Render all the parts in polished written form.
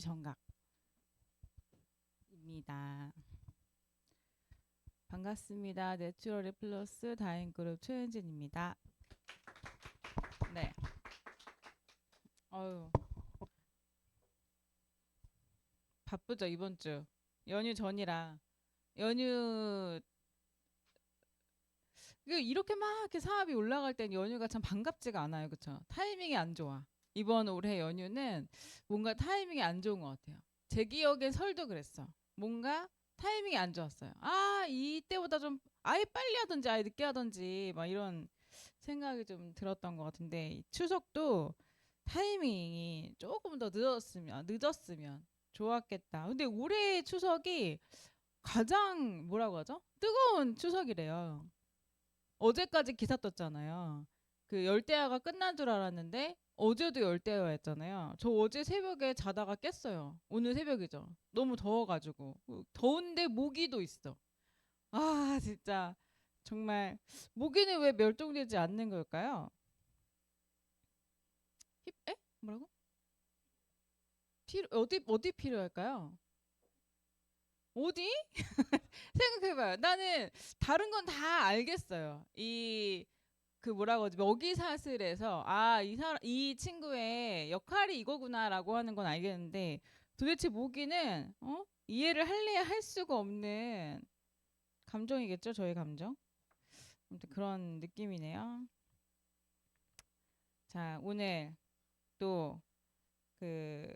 정각입니다. 반갑습니다. 내추럴이 플러스 다인그룹 최은진입니다. 네. 어유 바쁘죠 이번 주. 연휴 전이라 연휴 이렇게 막 이렇게 사업이 올라갈 땐 연휴가 참 반갑지가 않아요, 그쵸? 타이밍이 안 좋아. 이번 올해 연휴는 뭔가 타이밍이 안 좋은 것 같아요. 제 기억엔 설도 그랬어. 뭔가 타이밍이 안 좋았어요. 아, 이때보다 좀 아예 빨리 하든지 아예 늦게 하든지 막 이런 생각이 좀 들었던 것 같은데 이 추석도 타이밍이 조금 더 늦었으면 좋았겠다. 근데 올해 추석이 가장 뭐라고 하죠? 뜨거운 추석이래요. 어제까지 기사 떴잖아요. 그 열대야가 끝난 줄 알았는데 어제도 열대야였잖아요. 저 어제 새벽에 자다가 깼어요. 오늘 새벽이죠. 너무 더워가지고 더운데 모기도 있어. 아 진짜 정말 모기는 왜 멸종되지 않는 걸까요? 에? 뭐라고? 어디 필요할까요? 어디? 생각해봐요. 나는 다른 건 다 알겠어요. 그 뭐라고 하지 먹이사슬에서 이 친구의 역할이 이거구나라고 하는 건 알겠는데 도대체 모기는 이해를 할래야 할 수가 없는 감정이겠죠, 저의 감정. 아무튼 그런 느낌이네요. 자, 오늘 또 그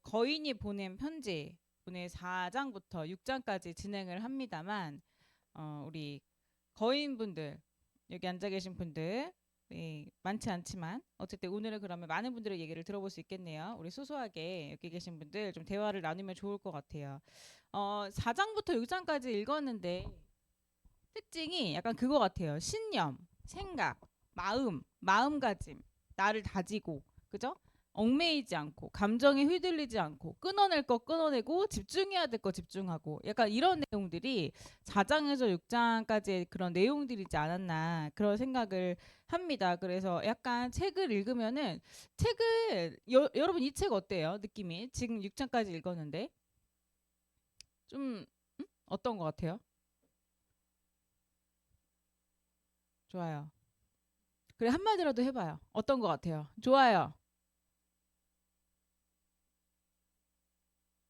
거인이 보낸 편지 오늘 4장부터 6장까지 진행을 합니다만 우리 거인분들 여기 앉아 계신 분들 많지 않지만 어쨌든 오늘은 그러면 많은 분들의 얘기를 들어볼 수 있겠네요. 우리 소소하게 여기 계신 분들 좀 대화를 나누면 좋을 것 같아요. 4장부터 6장까지 읽었는데 특징이 약간 그거 같아요. 신념, 생각, 마음가짐, 나를 다지고, 그죠? 얽매이지 않고, 감정에 휘둘리지 않고, 끊어낼 거 끊어내고, 집중해야 될 거 집중하고, 약간 이런 내용들이 4장에서 6장까지의 그런 내용들이지 않았나, 그런 생각을 합니다. 그래서 약간 책을 읽으면은, 여러분 이 책 어때요? 느낌이? 지금 6장까지 읽었는데, 좀, 어떤 것 같아요? 좋아요. 그래 한마디라도 해봐요. 어떤 것 같아요? 좋아요.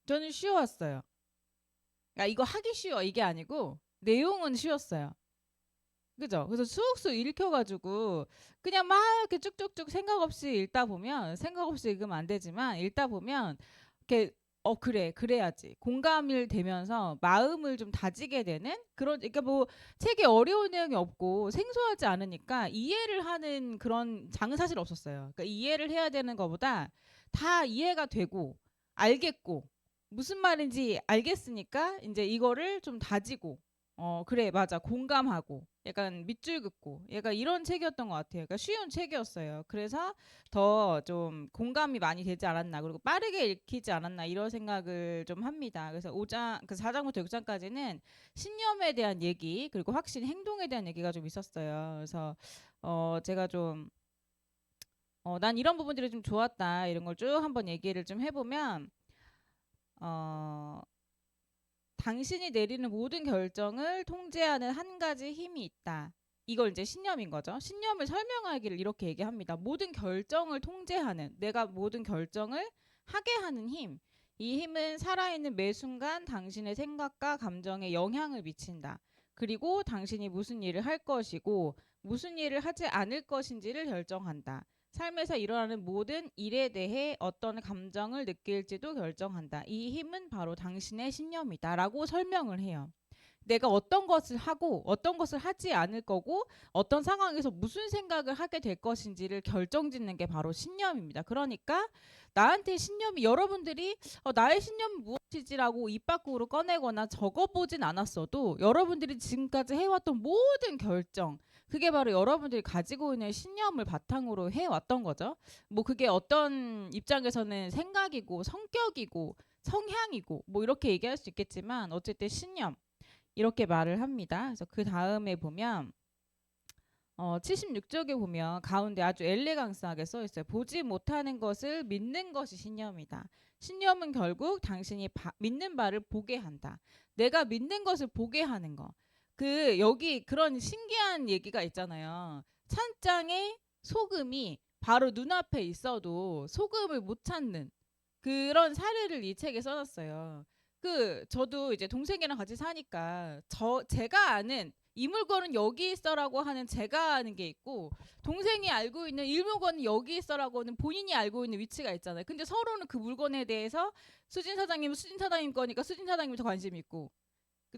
저는 쉬웠어요. 야 이거 하기 쉬워 이게 아니고 내용은 쉬웠어요. 그죠? 그래서 쑥쑥 읽혀가지고 그냥 막 이렇게 쭉쭉쭉 생각 없이 읽다 보면 생각 없이 읽으면 안 되지만 읽다 보면 이렇게 그래 그래야지 공감을 되면서 마음을 좀 다지게 되는 그런 그러니까 뭐 책에 어려운 내용이 없고 생소하지 않으니까 이해를 하는 그런 장은 사실 없었어요. 그러니까 이해를 해야 되는 것보다 다 이해가 되고 알겠고 무슨 말인지 알겠으니까 이제 이거를 좀 다지고 그래 맞아 공감하고 약간 밑줄 긋고 약간 이런 책이었던 것 같아요. 그러니까 쉬운 책이었어요. 그래서 더 좀 공감이 많이 되지 않았나 그리고 빠르게 읽히지 않았나 이런 생각을 좀 합니다. 그래서 5장 그 4장부터 6장까지는 신념에 대한 얘기 그리고 확신 행동에 대한 얘기가 좀 있었어요. 그래서 제가 좀 난 이런 부분들이 좀 좋았다 이런 걸 쭉 한번 얘기를 좀 해보면 어, 당신이 내리는 모든 결정을 통제하는 한 가지 힘이 있다. 이걸 이제 신념인 거죠. 신념을 설명하기를 이렇게 얘기합니다. 모든 결정을 통제하는, 내가 모든 결정을 하게 하는 힘. 이 힘은 살아있는 매 순간 당신의 생각과 감정에 영향을 미친다. 그리고 당신이 무슨 일을 할 것이고 무슨 일을 하지 않을 것인지를 결정한다. 삶에서 일어나는 모든 일에 대해 어떤 감정을 느낄지도 결정한다. 이 힘은 바로 당신의 신념이다라고 설명을 해요. 내가 어떤 것을 하고 어떤 것을 하지 않을 거고 어떤 상황에서 무슨 생각을 하게 될 것인지를 결정짓는 게 바로 신념입니다. 그러니까 나한테 신념이 여러분들이 나의 신념은 무엇이지라고 입 밖으로 꺼내거나 적어보진 않았어도 여러분들이 지금까지 해왔던 모든 결정 그게 바로 여러분들이 가지고 있는 신념을 바탕으로 해왔던 거죠. 뭐 그게 어떤 입장에서는 생각이고 성격이고 성향이고 뭐 이렇게 얘기할 수 있겠지만 어쨌든 신념 이렇게 말을 합니다. 그래서 그 다음에 보면 76쪽에 보면 가운데 아주 엘레강스하게 써 있어요. 보지 못하는 것을 믿는 것이 신념이다. 신념은 결국 당신이 믿는 바를 보게 한다. 내가 믿는 것을 보게 하는 거. 여기 그런 신기한 얘기가 있잖아요. 찬장에 소금이 바로 눈앞에 있어도 소금을 못 찾는 그런 사례를 이 책에 써놨어요. 저도 이제 동생이랑 같이 사니까 제가 아는 이 물건은 여기 있어라고 하는 제가 아는 게 있고, 동생이 알고 있는 이 물건은 여기 있어라고는 본인이 알고 있는 위치가 있잖아요. 근데 서로는 그 물건에 대해서 수진 사장님은 수진 사장님 거니까 수진 사장님이 더 관심 있고,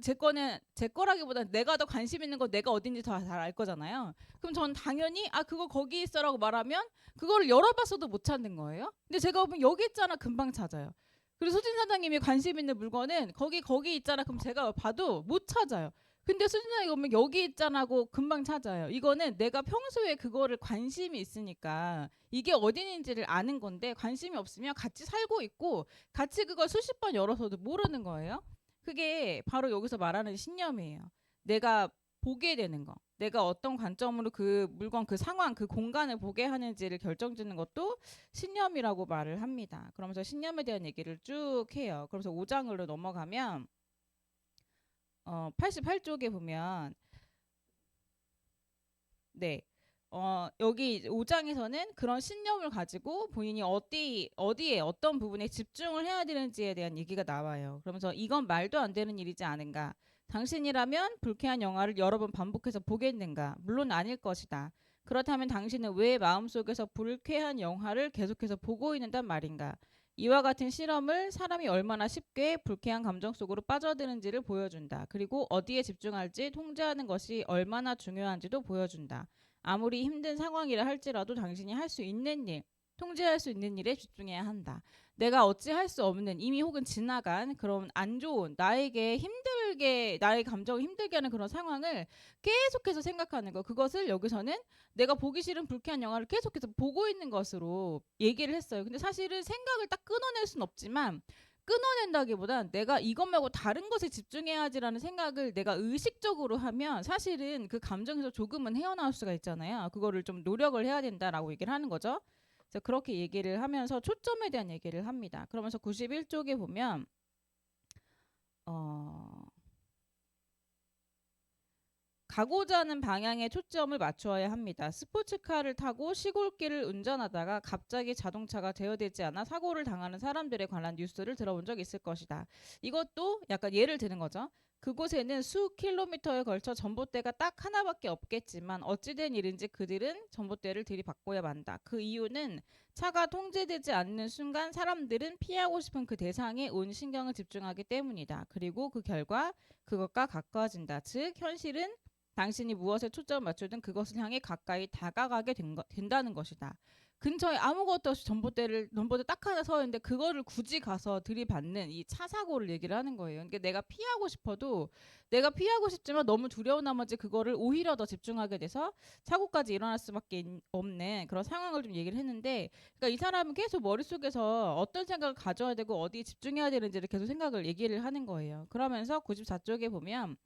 제 거는 제 거라기보다는 내가 더 관심 있는 건 내가 어딘지 더 잘 알 거잖아요. 그럼 전 당연히 그거 거기 있어라고 말하면 그거를 열어봤어도 못 찾는 거예요. 근데 제가 보면 여기 있잖아 금방 찾아요. 그리고 수진 사장님이 관심 있는 물건은 거기 있잖아 그럼 제가 봐도 못 찾아요. 근데 수진 사장님이 보면 여기 있잖아고 금방 찾아요. 이거는 내가 평소에 그거를 관심이 있으니까 이게 어딘지를 아는 건데, 관심이 없으면 같이 살고 있고 같이 그걸 수십 번 열어서도 모르는 거예요. 그게 바로 여기서 말하는 신념이에요. 내가 보게 되는 거. 내가 어떤 관점으로 그 물건, 그 상황, 그 공간을 보게 하는지를 결정짓는 것도 신념이라고 말을 합니다. 그러면서 신념에 대한 얘기를 쭉 해요. 그러면서 5장으로 넘어가면 88쪽에 보면 네. 여기 5장에서는 그런 신념을 가지고 본인이 어디에 어떤 부분에 집중을 해야 되는지에 대한 얘기가 나와요. 그러면서 이건 말도 안 되는 일이지 않은가? 당신이라면 불쾌한 영화를 여러 번 반복해서 보겠는가? 물론 아닐 것이다. 그렇다면 당신은 왜 마음속에서 불쾌한 영화를 계속해서 보고 있는단 말인가? 이와 같은 실험을 사람이 얼마나 쉽게 불쾌한 감정 속으로 빠져드는지를 보여준다. 그리고 어디에 집중할지 통제하는 것이 얼마나 중요한지도 보여준다. 아무리 힘든 상황이라 할지라도 당신이 할 수 있는 일, 통제할 수 있는 일에 집중해야 한다. 내가 어찌 할 수 없는 이미 혹은 지나간 그런 안 좋은 나의 감정을 힘들게 하는 그런 상황을 계속해서 생각하는 거. 그것을 여기서는 내가 보기 싫은 불쾌한 영화를 계속해서 보고 있는 것으로 얘기를 했어요. 근데 사실은 생각을 딱 끊어낼 순 없지만, 끊어낸다기보단 내가 이것 말고 다른 것에 집중해야지라는 생각을 내가 의식적으로 하면 사실은 그 감정에서 조금은 헤어나올 수가 있잖아요. 그거를 좀 노력을 해야 된다라고 얘기를 하는 거죠. 그래서 그렇게 얘기를 하면서 초점에 대한 얘기를 합니다. 그러면서 91쪽에 보면 가고자 하는 방향에 초점을 맞추어야 합니다. 스포츠카를 타고 시골길을 운전하다가 갑자기 자동차가 제어되지 않아 사고를 당하는 사람들에 관한 뉴스를 들어본 적 있을 것이다. 이것도 약간 예를 드는 거죠. 그곳에는 수 킬로미터에 걸쳐 전봇대가 딱 하나밖에 없겠지만 어찌된 일인지 그들은 전봇대를 들이받고야 만다. 그 이유는 차가 통제되지 않는 순간 사람들은 피하고 싶은 그 대상에 온 신경을 집중하기 때문이다. 그리고 그 결과 그것과 가까워진다. 즉 현실은 당신이 무엇에 초점을 맞추든 그것을 향해 가까이 다가가게 된다는 것이다. 근처에 아무것도 없이 전봇대 딱 하나 서 있는데 그거를 굳이 가서 들이받는 이 차 사고를 얘기를 하는 거예요. 그러니까 내가 내가 피하고 싶지만 너무 두려운 나머지 그거를 오히려 더 집중하게 돼서 사고까지 일어날 수밖에 없는 그런 상황을 좀 얘기를 했는데, 그러니까 이 사람은 계속 머릿속에서 어떤 생각을 가져야 되고 어디에 집중해야 되는지를 계속 생각을 얘기를 하는 거예요. 그러면서 94쪽에 보면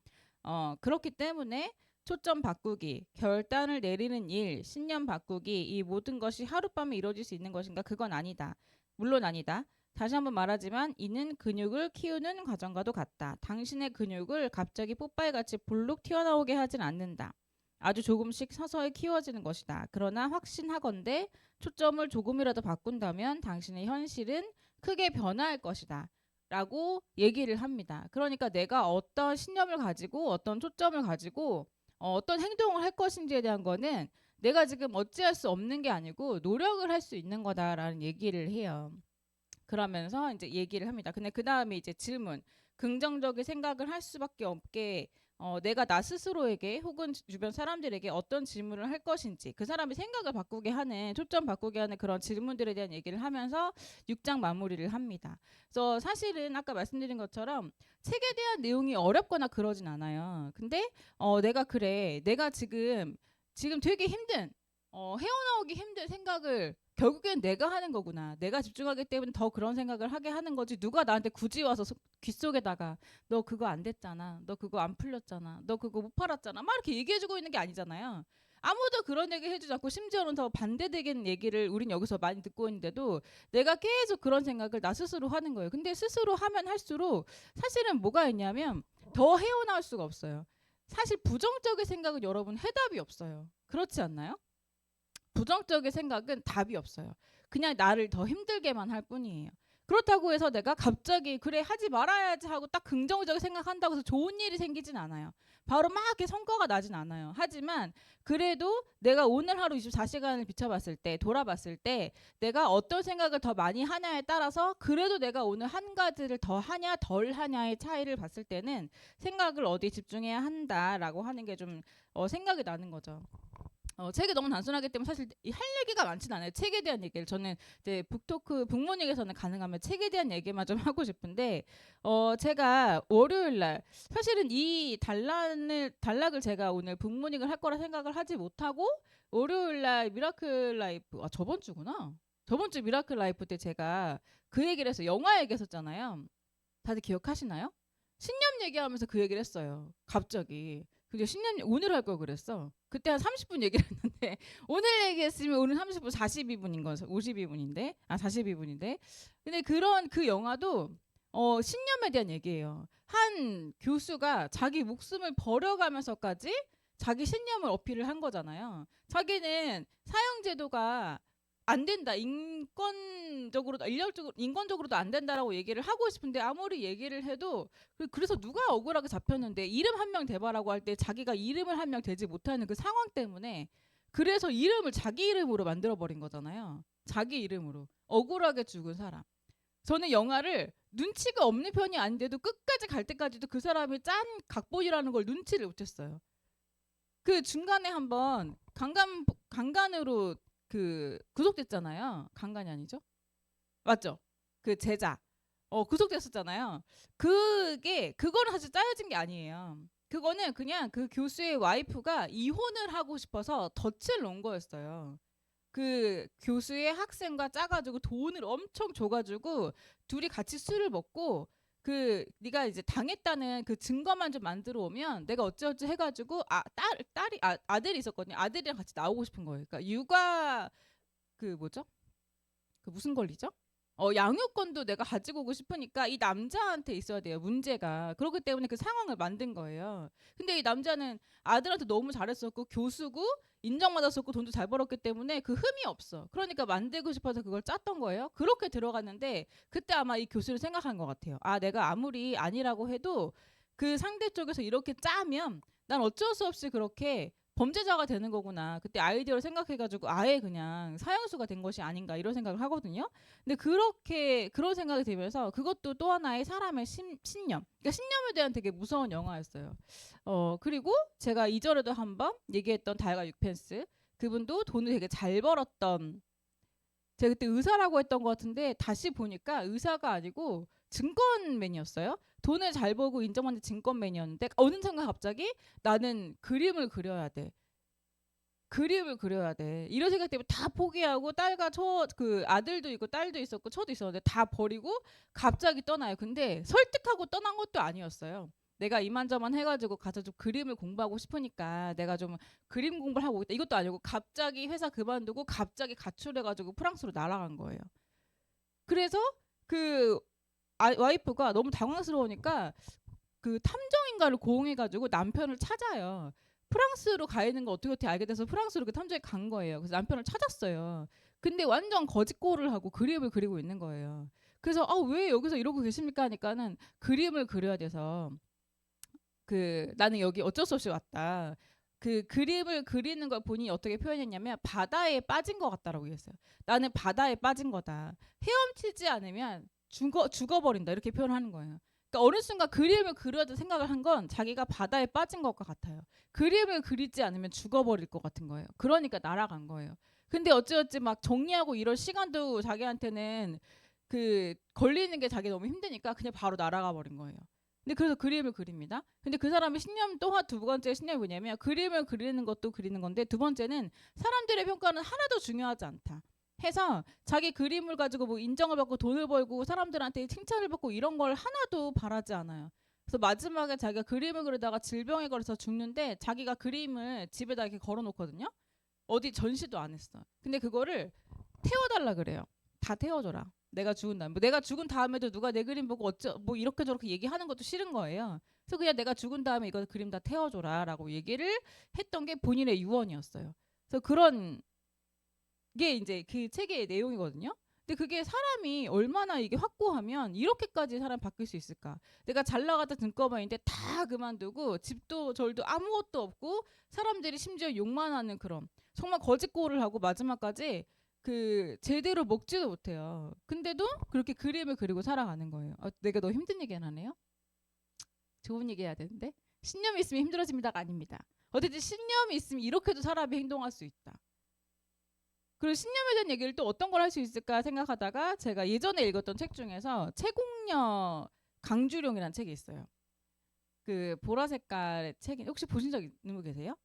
그렇기 때문에 초점 바꾸기, 결단을 내리는 일, 신념 바꾸기, 이 모든 것이 하룻밤에 이루어질 수 있는 것인가? 그건 아니다. 물론 아니다. 다시 한번 말하지만 이는 근육을 키우는 과정과도 같다. 당신의 근육을 갑자기 뽀빠이같이 불룩 튀어나오게 하진 않는다. 아주 조금씩 서서히 키워지는 것이다. 그러나 확신하건대 초점을 조금이라도 바꾼다면 당신의 현실은 크게 변화할 것이다. 라고 얘기를 합니다. 그러니까 내가 어떤 신념을 가지고 어떤 초점을 가지고 어떤 행동을 할 것인지에 대한 거는 내가 지금 어찌할 수 없는 게 아니고 노력을 할 수 있는 거다라는 얘기를 해요. 그러면서 이제 얘기를 합니다. 근데 그 다음에 이제 질문, 긍정적인 생각을 할 수밖에 없게 내가 나 스스로에게 혹은 주변 사람들에게 어떤 질문을 할 것인지, 그 사람의 생각을 바꾸게 하는, 초점 바꾸게 하는 그런 질문들에 대한 얘기를 하면서 6장 마무리를 합니다. 그래서 사실은 아까 말씀드린 것처럼 책에 대한 내용이 어렵거나 그러진 않아요. 근데 내가 지금 되게 힘든 헤어나오기 힘든 생각을 결국엔 내가 하는 거구나. 내가 집중하기 때문에 더 그런 생각을 하게 하는 거지. 누가 나한테 굳이 와서 귓속에다가 너 그거 안 됐잖아. 너 그거 안 풀렸잖아. 너 그거 못 팔았잖아. 막 이렇게 얘기해주고 있는 게 아니잖아요. 아무도 그런 얘기 해주지 않고 심지어는 더 반대되는 얘기를 우린 여기서 많이 듣고 있는데도 내가 계속 그런 생각을 나 스스로 하는 거예요. 근데 스스로 하면 할수록 사실은 뭐가 있냐면 더 헤어나올 수가 없어요. 사실 부정적인 생각은 여러분 해답이 없어요. 그렇지 않나요? 부정적인 생각은 답이 없어요. 그냥 나를 더 힘들게만 할 뿐이에요. 그렇다고 해서 내가 갑자기 그래 하지 말아야지 하고 딱 긍정적인 생각한다고 해서 좋은 일이 생기진 않아요. 바로 막 이렇게 성과가 나진 않아요. 하지만 그래도 내가 오늘 하루 24시간을 비춰봤을 때 돌아봤을 때 내가 어떤 생각을 더 많이 하냐에 따라서 그래도 내가 오늘 한 가지를 더 하냐 덜 하냐의 차이를 봤을 때는 생각을 어디에 집중해야 한다라고 하는 게 좀 생각이 나는 거죠. 책이 너무 단순하기 때문에 사실 할 얘기가 많진 않아요. 책에 대한 얘기를 저는 이제 북토크 북모닝에서는 가능하면 책에 대한 얘기만 좀 하고 싶은데 제가 월요일 날 사실은 이 단락을 제가 오늘 북모닝을 할 거라 생각을 하지 못하고 월요일 날 미라클 라이프 저번 주구나. 저번 주 미라클 라이프 때 제가 그 얘기를 해서 영화 얘기했었잖아요. 다들 기억하시나요? 신념 얘기하면서 그 얘기를 했어요. 갑자기. 근데 신념 오늘 할 걸 그랬어. 그때 한 30분 얘기를 했는데 오늘 얘기했으면 오늘 30분 42분인 거죠. 52분인데 42분인데. 근데 그런 그 영화도 신념에 대한 얘기예요. 한 교수가 자기 목숨을 버려가면서까지 자기 신념을 어필을 한 거잖아요. 자기는 사형제도가 안 된다. 인권적으로도 안 된다라고 얘기를 하고 싶은데 아무리 얘기를 해도 그래서 누가 억울하게 잡혔는데 이름 한 명 대봐라고 할 때 자기가 이름을 한 명 대지 못하는 그 상황 때문에 그래서 이름을 자기 이름으로 만들어 버린 거잖아요. 자기 이름으로 억울하게 죽은 사람. 저는 영화를 눈치가 없는 편이 아닌데도 끝까지 갈 때까지도 그 사람이 짠 각본이라는 걸 눈치를 못했어요. 그 중간에 한번 강간으로 그 구속됐잖아요. 강간이 아니죠? 맞죠? 그 제자. 구속됐었잖아요. 그거는 사실 짜여진 게 아니에요. 그거는 그냥 그 교수의 와이프가 이혼을 하고 싶어서 덫을 놓은 거였어요. 그 교수의 학생과 짜가지고 돈을 엄청 줘가지고 둘이 같이 술을 먹고 그 네가 이제 당했다는 그 증거만 좀 만들어 오면 내가 어찌어찌 해가지고 아들이 있었거든요. 아들이랑 같이 나오고 싶은 거예요. 그러니까 육아 그 뭐죠? 그 무슨 권리죠? 양육권도 내가 가지고 오고 싶으니까 이 남자한테 있어야 돼요. 문제가. 그렇기 때문에 그 상황을 만든 거예요. 근데 이 남자는 아들한테 너무 잘했었고 교수고 인정받았었고 돈도 잘 벌었기 때문에 그 흠이 없어. 그러니까 만들고 싶어서 그걸 짰던 거예요. 그렇게 들어갔는데 그때 아마 이 교수를 생각한 것 같아요. 내가 아무리 아니라고 해도 그 상대 쪽에서 이렇게 짜면 난 어쩔 수 없이 그렇게 범죄자가 되는 거구나. 그때 아이디어를 생각해가지고 아예 그냥 사형수가 된 것이 아닌가 이런 생각을 하거든요. 근데 그런 생각이 들면서 그것도 또 하나의 사람의 신념. 그러니까 신념에 대한 되게 무서운 영화였어요. 그리고 제가 이전에도 한번 얘기했던 달과 육펜스 그분도 돈을 되게 잘 벌었던 제가 그때 의사라고 했던 것 같은데 다시 보니까 의사가 아니고 증권맨이었어요. 돈을 잘 벌고 인정받는 증권맨이었는데 어느 순간 갑자기 나는 그림을 그려야 돼. 그림을 그려야 돼. 이런 생각 때문에 다 포기하고 딸과 그 아들도 있고 딸도 있었고 저도 있었는데 다 버리고 갑자기 떠나요. 근데 설득하고 떠난 것도 아니었어요. 내가 이만저만 해가지고 가서 좀 그림을 공부하고 싶으니까 내가 좀 그림 공부를 하고 있다. 이것도 아니고 갑자기 회사 그만두고 갑자기 가출해가지고 프랑스로 날아간 거예요. 그래서 그 와이프가 너무 당황스러우니까 그 탐정인가를 고용해가지고 남편을 찾아요. 프랑스로 가 있는 거 어떻게 알게 돼서 프랑스로 그 탐정이 간 거예요. 그래서 남편을 찾았어요. 근데 완전 거짓골을 하고 그림을 그리고 있는 거예요. 그래서 왜 여기서 이러고 계십니까 하니까는 그림을 그려야 돼서 나는 여기 어쩔 수 없이 왔다. 그 그림을 그리는 걸 본인이 어떻게 표현했냐면 바다에 빠진 것 같다라고 했어요. 나는 바다에 빠진 거다. 헤엄치지 않으면 죽어버린다 이렇게 표현하는 거예요. 그러니까 어느 순간 그림을 그려도 생각을 한 건 자기가 바다에 빠진 것과 같아요. 그림을 그리지 않으면 죽어버릴 것 같은 거예요. 그러니까 날아간 거예요. 근데 어찌어찌 막 정리하고 이럴 시간도 자기한테는 그 걸리는 게 자기 너무 힘드니까 그냥 바로 날아가 버린 거예요. 근데 그래서 그림을 그립니다. 근데 그 사람의 신념 또한 두 번째 신념이 뭐냐면 그림을 그리는 것도 그리는 건데 두 번째는 사람들의 평가는 하나도 중요하지 않다. 해서 자기 그림을 가지고 뭐 인정을 받고 돈을 벌고 사람들한테 칭찬을 받고 이런 걸 하나도 바라지 않아요. 그래서 마지막에 자기가 그림을 그리다가 질병에 걸려서 죽는데 자기가 그림을 집에다 이렇게 걸어놓거든요. 어디 전시도 안 했어. 근데 그거를 태워달라 그래요. 다 태워줘라. 내가 죽은 다음에. 내가 죽은 다음에도 누가 내 그림 보고 뭐 이렇게 저렇게 얘기하는 것도 싫은 거예요. 그래서 그냥 내가 죽은 다음에 이거 그림 다 태워줘라라고 얘기를 했던 게 본인의 유언이었어요. 그래서 그런 게 이제 그 책의 내용이거든요. 근데 그게 사람이 얼마나 이게 확고하면 이렇게까지 사람 바뀔 수 있을까? 내가 잘 나가던 등꺼번인데 다 그만두고 집도 절도 아무것도 없고 사람들이 심지어 욕만 하는 그런 정말 거짓골을 하고 마지막까지 그 제대로 먹지도 못해요. 근데도 그렇게 그림을 그리고 살아가는 거예요. 내가 너무 힘든 얘기 하네요. 좋은 얘기 해야 되는데 신념이 있으면 힘들어집니다가 아닙니다. 어쨌든 신념이 있으면 이렇게도 사람이 행동할 수 있다. 그리고 신념에 대한 얘기를 또 어떤 걸 할 수 있을까 생각하다가 제가 예전에 읽었던 책 중에서 최공녀 강주룡이라는 책이 있어요. 그 보라 색깔의 책이 혹시 보신 적 있는 분 계세요?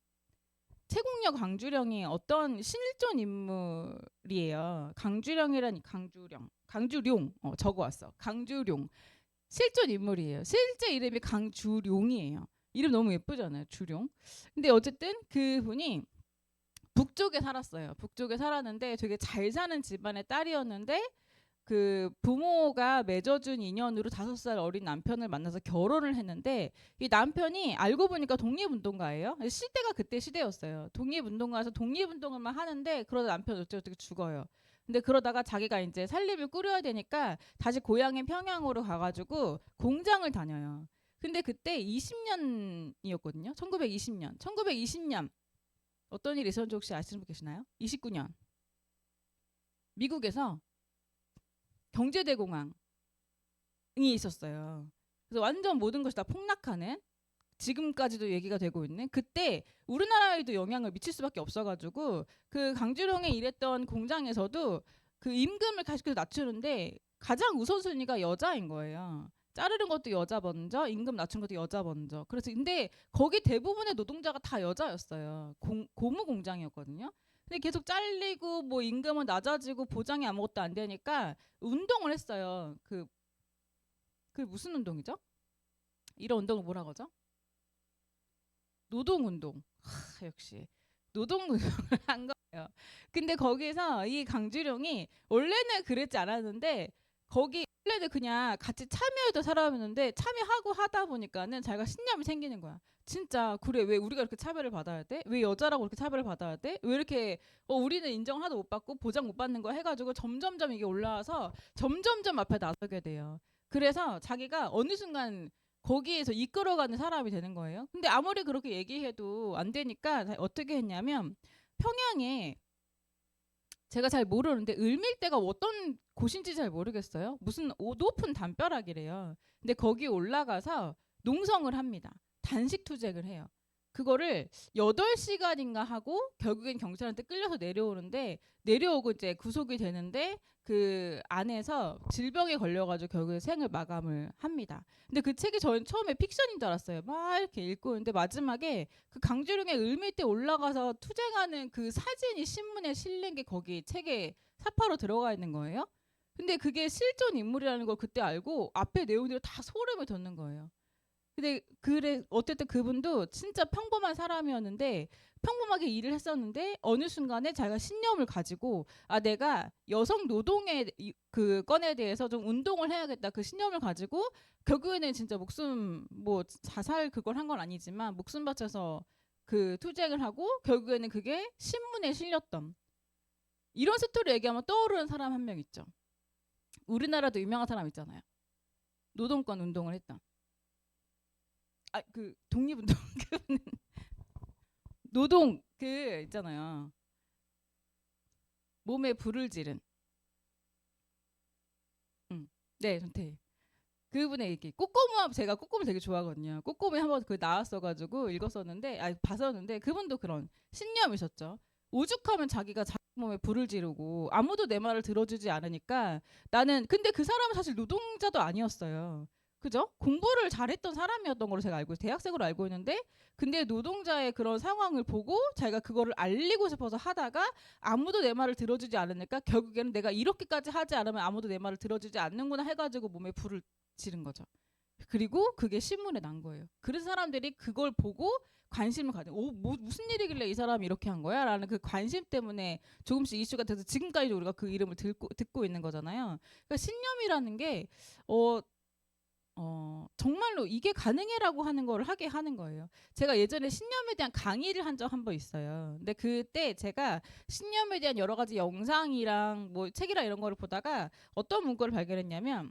최공녀 강주룡이 어떤 실존 인물이에요. 강주룡이란 강주룡 적어왔어. 강주룡 실존 인물이에요. 실제 이름이 강주룡이에요. 이름 너무 예쁘잖아요. 주룡. 근데 어쨌든 그분이 북쪽에 살았어요. 북쪽에 살았는데 되게 잘 사는 집안의 딸이었는데 그 부모가 맺어준 인연으로 5살 어린 남편을 만나서 결혼을 했는데 이 남편이 알고 보니까 독립운동가예요. 시대가 그때 시대였어요. 독립운동가에서 독립운동을만 하는데 그러다 남편 어떻게 죽어요. 근데 그러다가 자기가 이제 살림을 꾸려야 되니까 다시 고향인 평양으로 가가지고 공장을 다녀요. 근데 그때 20년이었거든요. 1920년. 1920년 어떤 일이 있었는지 혹시 아시는 분 계시나요? 29년 미국에서 경제대공황이 있었어요. 그래서 완전 모든 것이 다 폭락하는 지금까지도 얘기가 되고 있는 그때 우리나라에도 영향을 미칠 수밖에 없어가지고 그 강주룡에 일했던 공장에서도 그 임금을 계속해서 낮추는데 가장 우선순위가 여자인 거예요. 자르는 것도 여자 먼저, 임금 낮춘 것도 여자 먼저. 그래서 근데 거기 대부분의 노동자가 다 여자였어요. 고무 공장이었거든요. 근데 계속 잘리고 뭐 임금은 낮아지고 보장이 아무것도 안 되니까 운동을 했어요. 그 무슨 운동이죠? 이런 운동을 뭐라 그러죠? 노동운동. 역시 노동운동을 한 거예요. 근데 거기서 이 강주룡이 원래는 그랬지 않았는데 거기 원래는 그냥 같이 참여해도 사람이었는데 참여하고 하다 보니까는 자기가 신념이 생기는 거야. 진짜 그래 왜 우리가 이렇게 차별을 받아야 돼? 왜 여자라고 이렇게 차별을 받아야 돼? 왜 이렇게 우리는 인정 하나도 못 받고 보장 못 받는 거 해가지고 점점점 이게 올라와서 점점점 앞에 나서게 돼요. 그래서 자기가 어느 순간 거기에서 이끌어가는 사람이 되는 거예요. 근데 아무리 그렇게 얘기해도 안 되니까 어떻게 했냐면 평양에 제가 잘 모르는데 을밀대가 어떤 곳인지 잘 모르겠어요. 무슨 높은 담벼락이래요. 근데 거기 올라가서 농성을 합니다. 단식 투쟁을 해요. 그거를 8시간인가 하고 결국엔 경찰한테 끌려서 내려오는데 내려오고 이제 구속이 되는데 그 안에서 질병에 걸려가지고 결국에 생을 마감을 합니다. 근데 그 책이 저는 처음에 픽션인 줄 알았어요. 막 이렇게 읽고 있는데 마지막에 그 강주룡의 을밀대 올라가서 투쟁하는 그 사진이 신문에 실린 게 거기 책에 사파로 들어가 있는 거예요. 근데 그게 실존 인물이라는 걸 그때 알고 앞에 내용들이 다 소름을 돋는 거예요. 근데 그래 어쨌든 그분도 진짜 평범한 사람이었는데 평범하게 일을 했었는데 어느 순간에 자기가 신념을 가지고 내가 여성 노동의 그 건에 대해서 좀 운동을 해야겠다 그 신념을 가지고 결국에는 진짜 목숨 뭐 자살 그걸 한 건 아니지만 목숨 바쳐서 그 투쟁을 하고 결국에는 그게 신문에 실렸던 이런 스토리 얘기하면 떠오르는 사람 한 명 있죠. 우리나라도 유명한 사람 있잖아요. 노동권 운동을 했던. 그 독립운동 노동 그 있잖아요. 몸에 불을 지른. 네, 전태. 그분의 얘기. 꼬꼬무 제가 꼬꼬무 되게 좋아하거든요. 꼬꼬무 한번 그 나왔어가지고 읽었었는데, 봤었는데 그분도 그런 신념이셨죠. 오죽하면 자기가 자기 몸에 불을 지르고 아무도 내 말을 들어주지 않으니까 나는 근데 그 사람은 사실 노동자도 아니었어요. 그죠? 공부를 잘했던 사람이었던 걸로 제가 대학생으로 알고 있는데 근데 노동자의 그런 상황을 보고 자기가 그거를 알리고 싶어서 하다가 아무도 내 말을 들어주지 않으니까 결국에는 내가 이렇게까지 하지 않으면 아무도 내 말을 들어주지 않는구나 해가지고 몸에 불을 지른 거죠. 그리고 그게 신문에 난 거예요. 그래서 사람들이 그걸 보고 관심을 가져. 무슨 일이길래 이 사람이 이렇게 한 거야? 라는 그 관심 때문에 조금씩 이슈가 돼서 지금까지 우리가 그 이름을 듣고 있는 거잖아요. 그러니까 신념이라는 게, 어, 정말로 이게 가능해라고 하는 거를 하게 하는 거예요. 제가 예전에 신념에 대한 강의를 한 적 한 번 있어요. 근데 그때 제가 신념에 대한 여러 가지 영상이랑 뭐 책이랑 이런 거를 보다가 어떤 문구를 발견했냐면,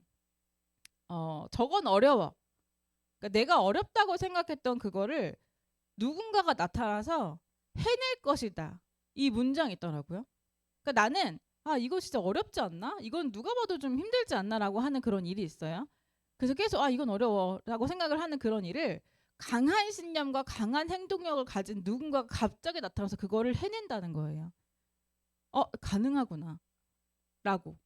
저건 어려워. 그러니까 내가 어렵다고 생각했던 그거를 누군가가 나타나서 해낼 것이다. 이 문장이 있더라고요. 그러니까 나는 이거 진짜 어렵지 않나? 이건 누가 봐도 좀 힘들지 않나라고 하는 그런 일이 있어요. 그래서 계속 이건 어려워라고 생각을 하는 그런 일을 강한 신념과 강한 행동력을 가진 누군가가 갑자기 나타나서 그거를 해낸다는 거예요. 가능하구나. 라고.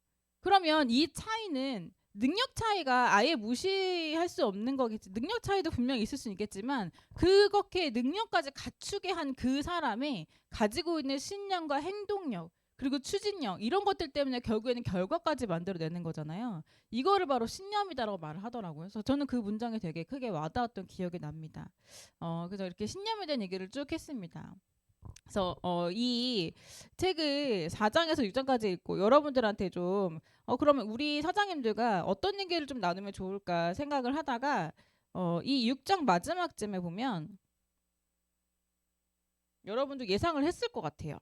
그러면 이 차이는 능력 차이가 아예 무시할 수 없는 거겠지. 능력 차이도 분명히 있을 수 있겠지만 그렇게 능력까지 갖추게 한 그 사람이 가지고 있는 신념과 행동력 그리고 추진력 이런 것들 때문에 결국에는 결과까지 만들어내는 거잖아요. 이거를 바로 신념이다라고 말을 하더라고요. 그래서 저는 그 문장이 되게 크게 와닿았던 기억이 납니다. 그래서 이렇게 신념에 대한 얘기를 쭉 했습니다. 그래서 이 책을 4장에서 6장까지 읽고 여러분들한테 좀 그러면 우리 사장님들과 어떤 얘기를 좀 나누면 좋을까 생각을 하다가 이 6장 마지막쯤에 보면 여러분도 예상을 했을 것 같아요.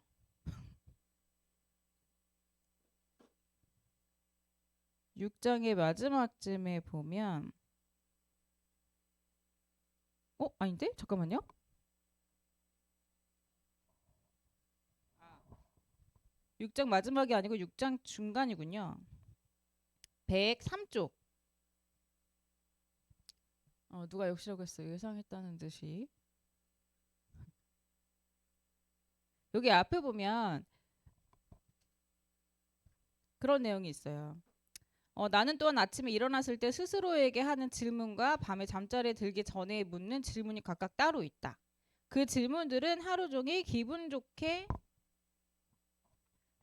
6장의 마지막쯤에 보면 아닌데? 잠깐만요. 6장 마지막이 아니고 6장 중간이군요. 103쪽. 누가 역시라고 했어요. 예상했다는 듯이. 여기 앞에 보면 그런 내용이 있어요. 나는 또한 아침에 일어났을 때 스스로에게 하는 질문과 밤에 잠자리에 들기 전에 묻는 질문이 각각 따로 있다. 그 질문들은 하루 종일 기분 좋게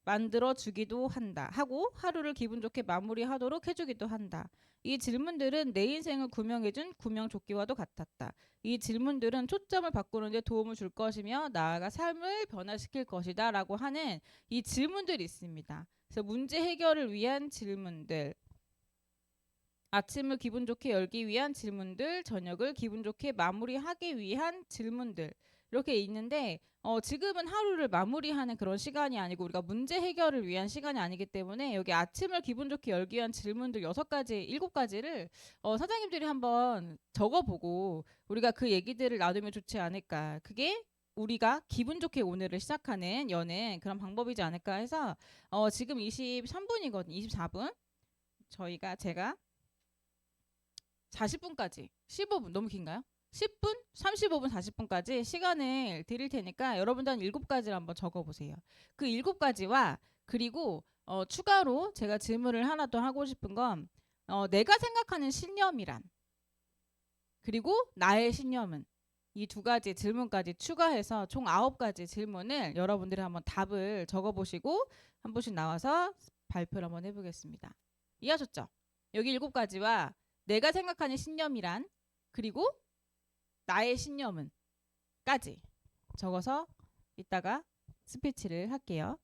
만들어 주기도 한다. 하고 하루를 기분 좋게 마무리하도록 해주기도 한다. 이 질문들은 내 인생을 구명해준 구명조끼와도 같았다. 이 질문들은 초점을 바꾸는 데 도움을 줄 것이며 나아가 삶을 변화시킬 것이다. 라고 하는 이 질문들이 있습니다. 그래서 문제 해결을 위한 질문들, 아침을 기분 좋게 열기 위한 질문들, 저녁을 기분 좋게 마무리하기 위한 질문들 이렇게 있는데 지금은 하루를 마무리하는 그런 시간이 아니고 우리가 문제 해결을 위한 시간이 아니기 때문에 여기 아침을 기분 좋게 열기 위한 질문들 6가지, 7가지를 사장님들이 한번 적어보고 우리가 그 얘기들을 나누면 좋지 않을까. 그게 우리가 기분 좋게 오늘을 시작하는 여는 그런 방법이지 않을까 해서 지금 23분이거든요. 24분. 제가 40분까지 15분 너무 긴가요? 10분, 35분, 40분까지 시간을 드릴 테니까 여러분들 한 7가지를 한번 적어보세요. 그 7가지와 그리고 추가로 제가 질문을 하나 더 하고 싶은 건 내가 생각하는 신념이란 그리고 나의 신념은 이 2가지 질문까지 추가해서 총 9가지 질문을 여러분들이 한번 답을 적어보시고 한 분씩 나와서 발표를 한번 해보겠습니다. 이해하셨죠? 여기 7가지와 내가 생각하는 신념이란 그리고 나의 신념은 까지 적어서 이따가 스피치를 할게요.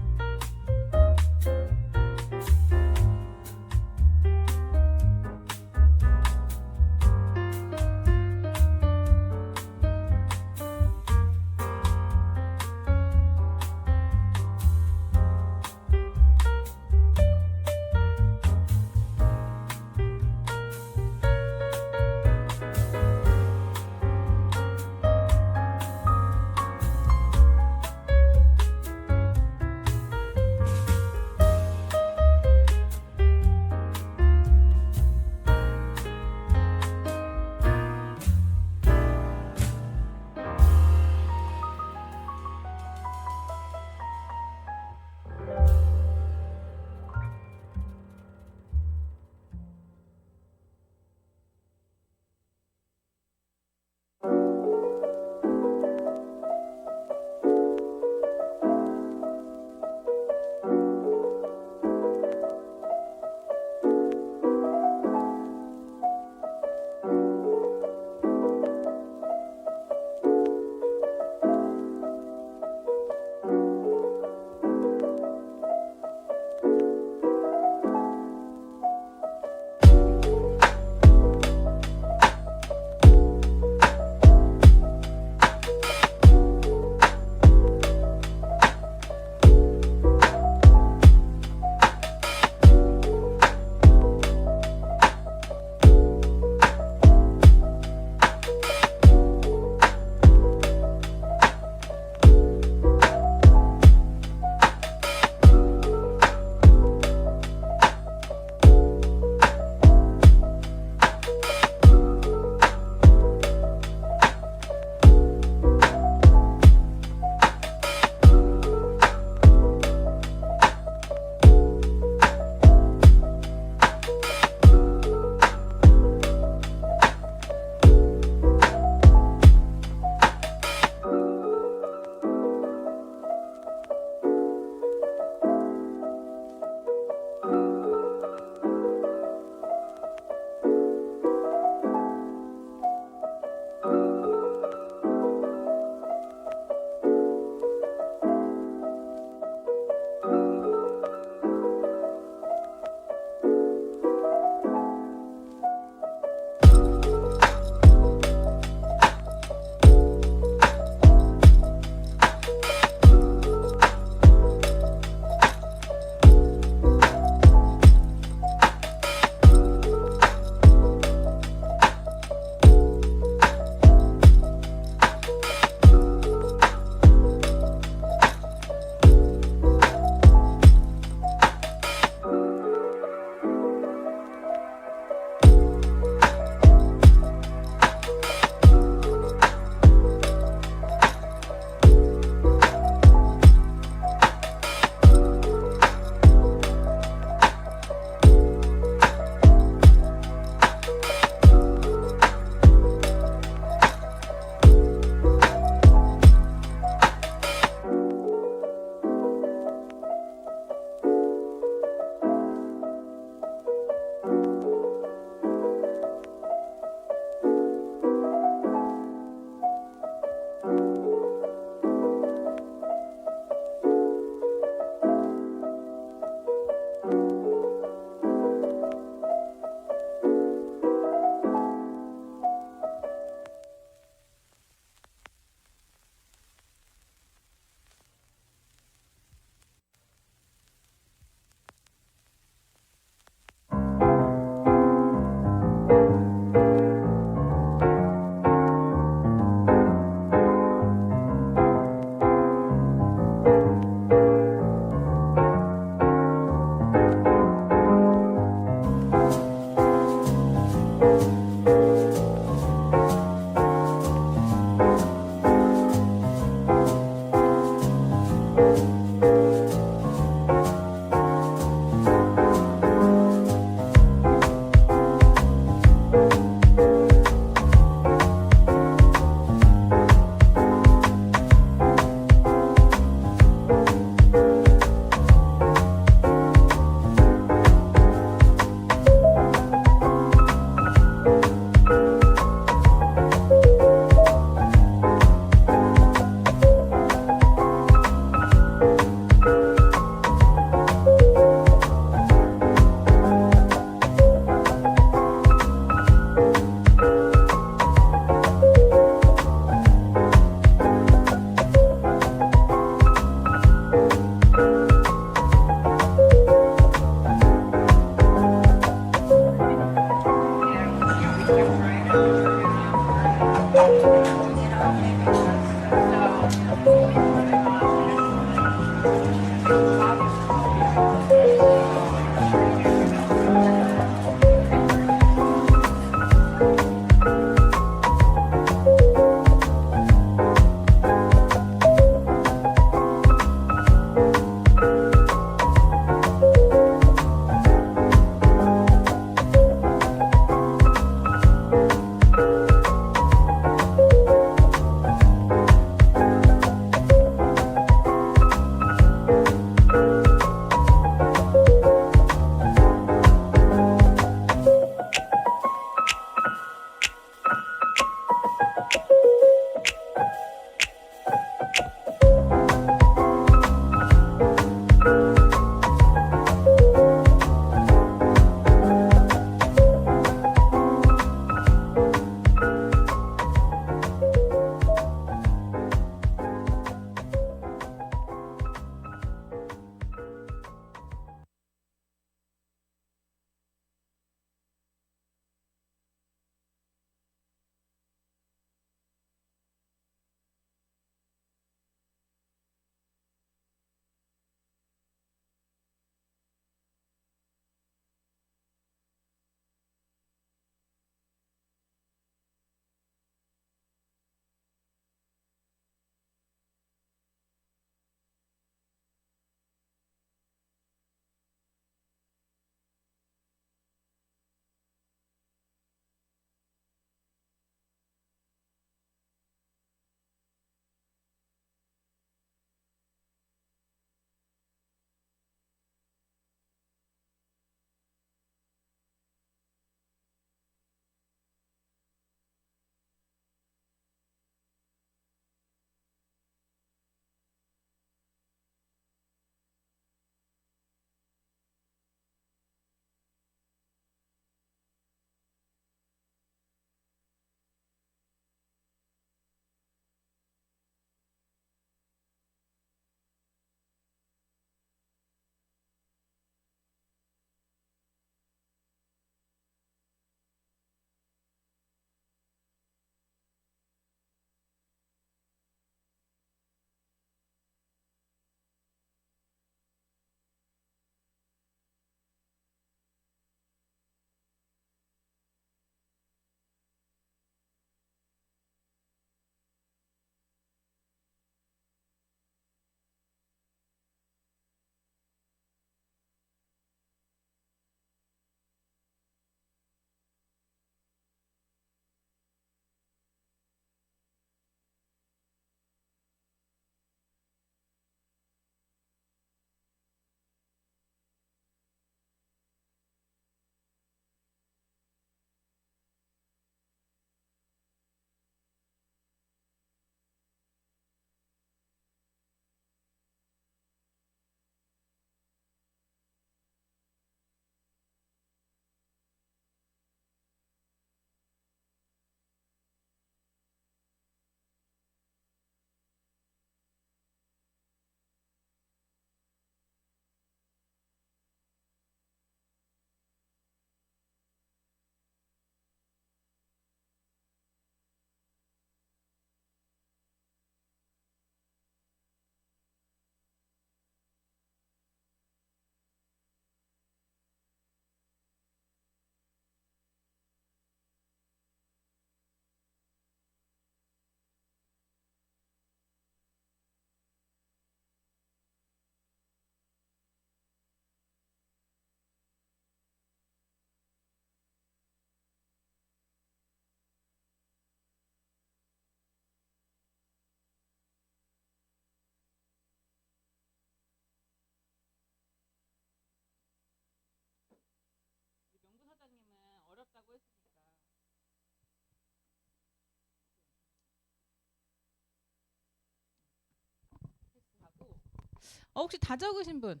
혹시 다 적으신 분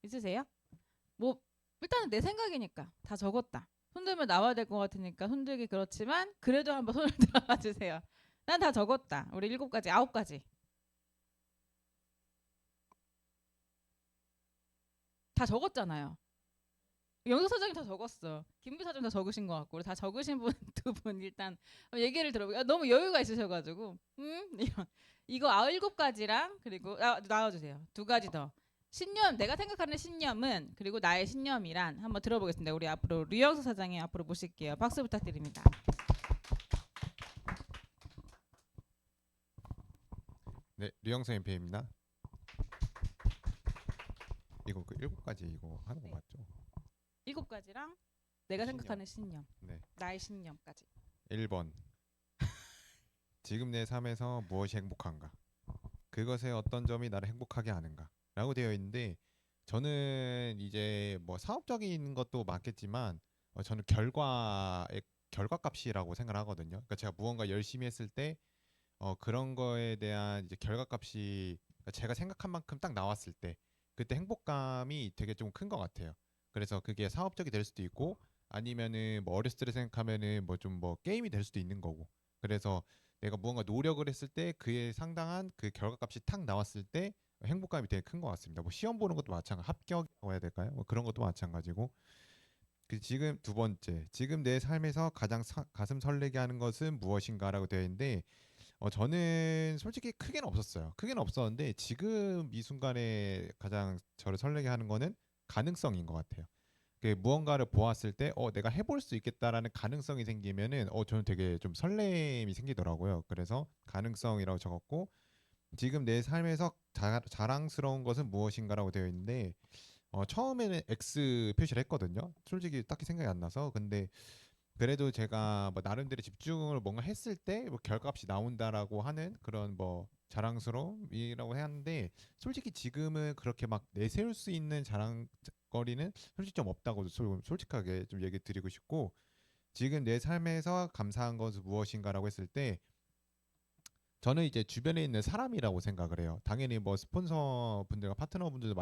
있으세요? 뭐 일단은 내 생각이니까 다 적었다. 손들면 나와야 될 것 같으니까 손들기 그렇지만 그래도 한번 손을 들어봐 주세요. 난 다 적었다. 우리 7가지, 9가지 다 적었잖아요. 영석 사장님 다 적었어. 김비 사장 다 적으신 것 같고 우리 다 적으신 분 2분 일단 얘기를 들어볼게요. 너무 여유가 있으셔가지고 이거 7가지랑 그리고 나와주세요. 2가지 더. 신념 내가 생각하는 신념은 그리고 나의 신념이란 한번 들어보겠습니다. 우리 앞으로 류영석 사장님 앞으로 모실게요. 박수 부탁드립니다. 네, 류영석 MP입니다. 이거 그 7가지 이거 하는 거 네. 맞죠? 7가지랑 내가 신념. 생각하는 신념, 네. 나의 신념까지. 1번. 지금 내 삶에서 무엇이 행복한가? 그것의 어떤 점이 나를 행복하게 하는가? 라고 되어 있는데 저는 이제 뭐 사업적인 것도 맞겠지만 저는 결과값이라고 생각을 하거든요. 그러니까 제가 무언가 열심히 했을 때 그런 거에 대한 이제 결과값이 그러니까 제가 생각한 만큼 딱 나왔을 때 그때 행복감이 되게 좀 큰 것 같아요. 그래서 그게 사업적이 될 수도 있고 아니면은 뭐 어렸을 때 생각하면은 뭐 좀 뭐 게임이 될 수도 있는 거고. 그래서 내가 무언가 노력을 했을 때 그에 상당한 그 결과값이 탁 나왔을 때 행복감이 되게 큰 것 같습니다. 뭐 시험 보는 것도 마찬가지, 합격이라고 해야 될까요? 뭐 그런 것도 마찬가지고. 그 지금 2번째, 지금 내 삶에서 가장 가슴 설레게 하는 것은 무엇인가라고 되어 있는데 저는 솔직히 크게는 없었어요. 크게는 없었는데 지금 이 순간에 가장 저를 설레게 하는 거는 가능성인 것 같아요. 그 무언가를 보았을 때 내가 해볼 수 있겠다라는 가능성이 생기면은 저는 되게 좀 설렘이 생기더라고요. 그래서 가능성이라고 적었고 지금 내 삶에서 자랑스러운 것은 무엇인가라고 되어 있는데 처음에는 X 표시를 했거든요. 솔직히 딱히 생각이 안 나서. 근데 그래도 제가 뭐 나름대로 집중을 뭔가 했을 때 뭐 결과값이 나온다라고 하는 그런 뭐 자랑스러움이라고 하는데 솔직히 지금은 그렇게 막 내세울 수 있는 자랑거리는 솔직히 좀 없다고 솔직하게 좀 얘기 드리고 싶고 지금 내 삶에서 감사한 것은 무엇인가라고 했을 때 저는 이제 주변에 있는 사람이라고 생각을 해요. 당연히 뭐 스폰서 분들과 파트너 분들도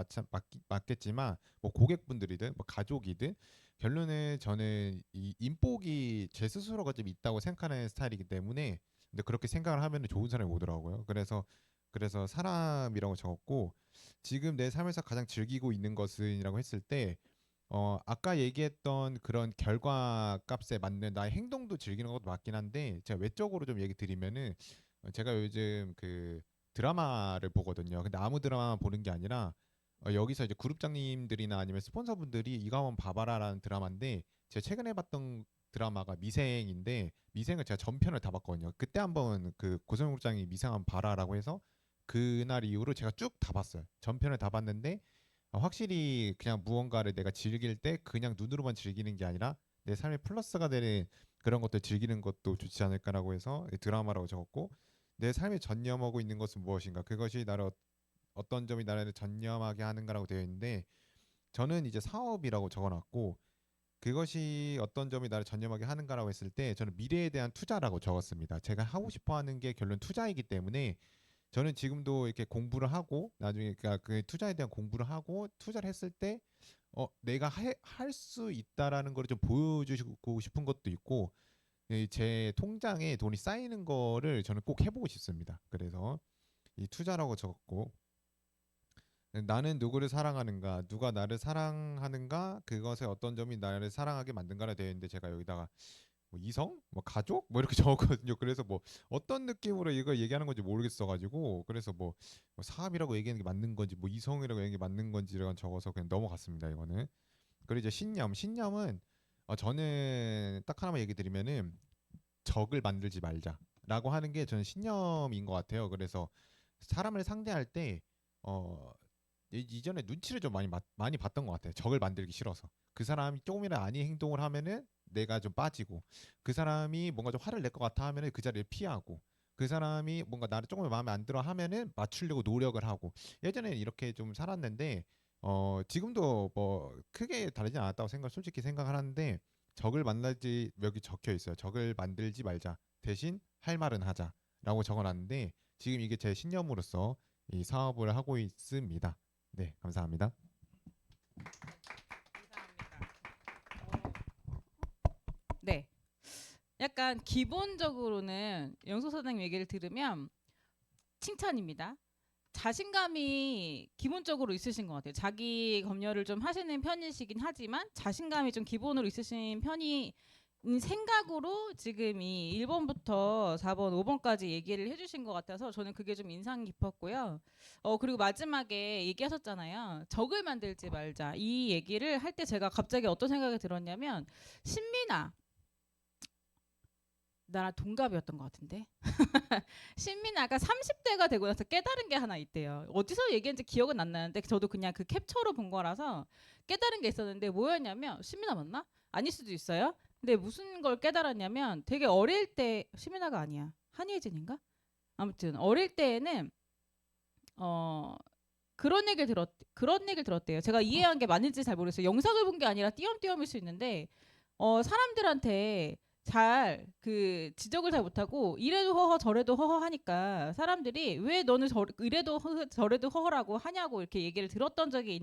맞겠지만 뭐 고객분들이든 뭐 가족이든 결론은 저는 이 인복이 제 스스로가 좀 있다고 생각하는 스타일이기 때문에 근데 그렇게 생각을 하면 좋은 사람이 오더라고요. 그래서 사람이라고 적었고 지금 내 삶에서 가장 즐기고 있는 것은이라고 했을 때 아까 얘기했던 그런 결과 값에 맞는 나의 행동도 즐기는 것도 맞긴 한데 제가 외적으로 좀 얘기 드리면은 제가 요즘 그 드라마를 보거든요. 근데 아무 드라마만 보는 게 아니라 여기서 이제 그룹장님들이나 아니면 스폰서분들이 이거 한번 봐봐라라는 드라마인데 제가 최근에 봤던 드라마가 미생인데 미생을 제가 전편을 다 봤거든요. 그때 한번 그 고성용 국장이 미생 한번 봐라라고 해서 그날 이후로 제가 쭉 다 봤어요. 전편을 다 봤는데 확실히 그냥 무언가를 내가 즐길 때 그냥 눈으로만 즐기는 게 아니라 내 삶의 플러스가 되는 그런 것들 즐기는 것도 좋지 않을까라고 해서 드라마라고 적었고 내 삶에 전념하고 있는 것은 무엇인가 그것이 나를 어떤 점이 나를 전념하게 하는가라고 되어 있는데 저는 이제 사업이라고 적어놨고 그것이 어떤 점이 나를 전념하게 하는가라고 했을 때 저는 미래에 대한 투자라고 적었습니다. 제가 하고 싶어하는 게 결론 투자이기 때문에 저는 지금도 이렇게 공부를 하고 나중에 그러니까 그 투자에 대한 공부를 하고 투자를 했을 때 내가 할 수 있다라는 걸 좀 보여주고 싶은 것도 있고 제 통장에 돈이 쌓이는 거를 저는 꼭 해보고 싶습니다. 그래서 이 투자라고 적었고 나는 누구를 사랑하는가 누가 나를 사랑하는가 그것의 어떤 점이 나를 사랑하게 만든가라 되어 있는데 제가 여기다가 뭐 이성, 뭐 가족, 뭐 이렇게 적었거든요. 그래서 뭐 어떤 느낌으로 이걸 얘기하는 건지 모르겠어가지고 그래서 뭐 사람이라고 얘기하는 게 맞는 건지 뭐 이성이라고 얘기하는 게 맞는 건지 이런 적어서 그냥 넘어갔습니다. 이거는. 그리고 이제 신념은 저는 딱 하나만 얘기 드리면은 적을 만들지 말자라고 하는 게 저는 신념인 것 같아요. 그래서 사람을 상대할 때 어, 이전에 눈치를 좀 많이 봤던 것 같아요. 적을 만들기 싫어서. 그 사람이 조금이라도 아닌 행동을 하면은 내가 좀 빠지고 그 사람이 뭔가 좀 화를 낼 것 같아 하면은 그 자리를 피하고 그 사람이 뭔가 나를 조금 마음에 안 들어 하면은 맞추려고 노력을 하고 예전에는 이렇게 좀 살았는데 지금도 뭐 크게 다르진 않았다고 솔직히 생각하는데 적을 만나지 여기 적혀 있어요. 적을 만들지 말자. 대신 할 말은 하자라고 적어놨는데 지금 이게 제 신념으로서 이 사업을 하고 있습니다. 네, 감사합니다. 네. 약간 기본적으로는 영석 사장님 얘기를 들으면 칭찬입니다. 자신감이 기본적으로 있으신 것 같아요. 자기 검열을 좀 하시는 편이시긴 하지만 자신감이 좀 기본으로 있으신 편이 생각으로 지금 이 1번부터 4번, 5번까지 얘기를 해주신 것 같아서 저는 그게 좀 인상 깊었고요. 그리고 마지막에 얘기하셨잖아요. 적을 만들지 말자. 이 얘기를 할 때 제가 갑자기 어떤 생각이 들었냐면 신민아, 나랑 동갑이었던 것 같은데 신민아가 30대가 되고 나서 깨달은 게 하나 있대요. 어디서 얘기했는지 기억은 안 나는데 저도 그냥 그 캡처로 본 거라서 깨달은 게 있었는데 뭐였냐면 신민아 맞나? 아닐 수도 있어요. 근데 무슨 걸 깨달았냐면 되게 어릴 때 신민아가 아니야. 한예진인가? 아무튼 어릴 때에는 어 그런 얘기를 들었대요. 제가 이해한 게 맞는지 잘 모르겠어요. 영상을 본 게 아니라 띄엄띄엄일 수 있는데 사람들한테 잘 그 지적을 잘 못하고 이래도 허허 저래도 허허 하니까 사람들이 왜 너는 이래도 허허 저래도 허허라고 하냐고 이렇게 얘기를 들었던 적이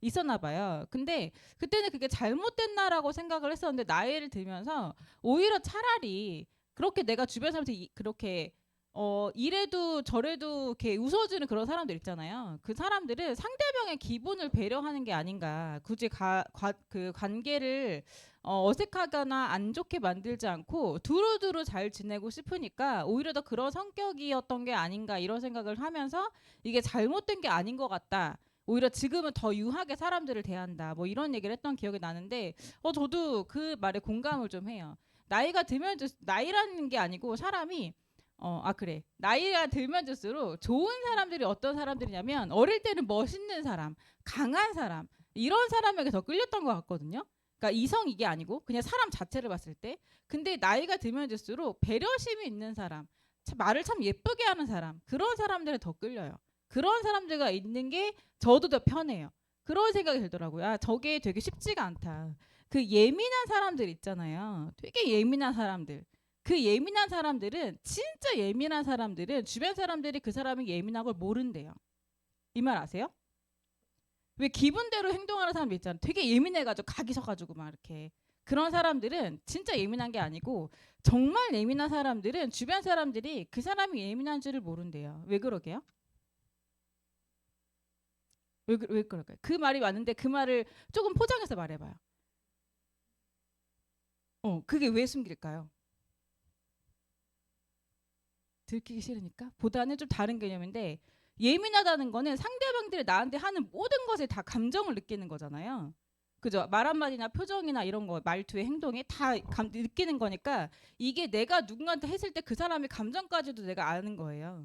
있었나 봐요. 근데 그때는 그게 잘못됐나라고 생각을 했었는데 나이를 들면서 오히려 차라리 그렇게 내가 주변 사람한테 그렇게 이래도 저래도 이렇게 웃어주는 그런 사람들 있잖아요. 그 사람들은 상대방의 기분을 배려하는 게 아닌가. 굳이 그 관계를 어색하거나 안 좋게 만들지 않고 두루두루 잘 지내고 싶으니까 오히려 더 그런 성격이었던 게 아닌가 이런 생각을 하면서 이게 잘못된 게 아닌 것 같다. 오히려 지금은 더 유하게 사람들을 대한다. 뭐 이런 얘기를 했던 기억이 나는데 저도 그 말에 공감을 좀 해요. 나이가 들면 나이라는 게 아니고 사람이 그래. 나이가 들면 들수록 좋은 사람들이 어떤 사람들이냐면 어릴 때는 멋있는 사람, 강한 사람 이런 사람에게 더 끌렸던 것 같거든요. 그러니까 이성 이게 아니고 그냥 사람 자체를 봤을 때. 근데 나이가 들면 들수록 배려심이 있는 사람, 말을 참 예쁘게 하는 사람 그런 사람들에 더 끌려요. 그런 사람들과 있는 게 저도 더 편해요. 그런 생각이 들더라고요. 저게 되게 쉽지가 않다. 그 예민한 사람들 있잖아요. 되게 예민한 사람들. 그 예민한 사람들은 진짜 예민한 사람들은 주변 사람들이 그 사람이 예민한 걸 모른대요. 이 말 아세요? 왜 기분대로 행동하는 사람들 있잖아요. 되게 예민해가지고 각이 서가지고 막 이렇게 그런 사람들은 진짜 예민한 게 아니고 정말 예민한 사람들은 주변 사람들이 그 사람이 예민한 줄을 모른대요. 왜 그러게요? 왜 그럴까요? 그 말이 맞는데 그 말을 조금 포장해서 말해봐요. 그게 왜 숨길까요? 들키기 싫으니까? 보다는 좀 다른 개념인데 예민하다는 거는 상대방들이 나한테 하는 모든 것에 다 감정을 느끼는 거잖아요. 그죠? 말 한마디나 표정이나 이런 거 말투의 행동에 다 느끼는 거니까 이게 내가 누군가한테 했을 때 그 사람의 감정까지도 내가 아는 거예요.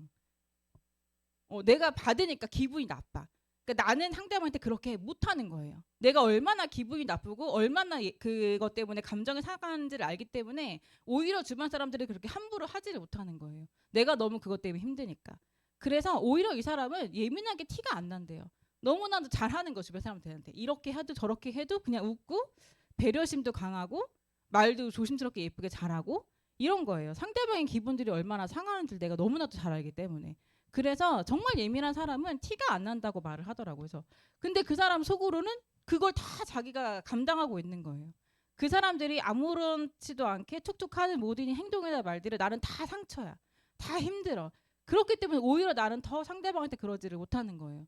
내가 받으니까 기분이 나빠. 그러니까 나는 상대방한테 그렇게 못하는 거예요. 내가 얼마나 기분이 나쁘고 얼마나 그것 때문에 감정이 상하는지를 알기 때문에 오히려 주변 사람들이 그렇게 함부로 하지를 못하는 거예요. 내가 너무 그것 때문에 힘드니까. 그래서 오히려 이 사람은 예민하게 티가 안 난대요. 너무나도 잘하는 거 주변 사람들한테. 이렇게 해도 저렇게 해도 그냥 웃고 배려심도 강하고 말도 조심스럽게 예쁘게 잘하고 이런 거예요. 상대방의 기분들이 얼마나 상하는지 내가 너무나도 잘 알기 때문에. 그래서 정말 예민한 사람은 티가 안 난다고 말을 하더라고요. 그래서 근데 그 사람 속으로는 그걸 다 자기가 감당하고 있는 거예요. 그 사람들이 아무렇지도 않게 툭툭하는 모든 행동이나 말들을 나는 다 상처야. 다 힘들어. 그렇기 때문에 오히려 나는 더 상대방한테 그러지를 못하는 거예요.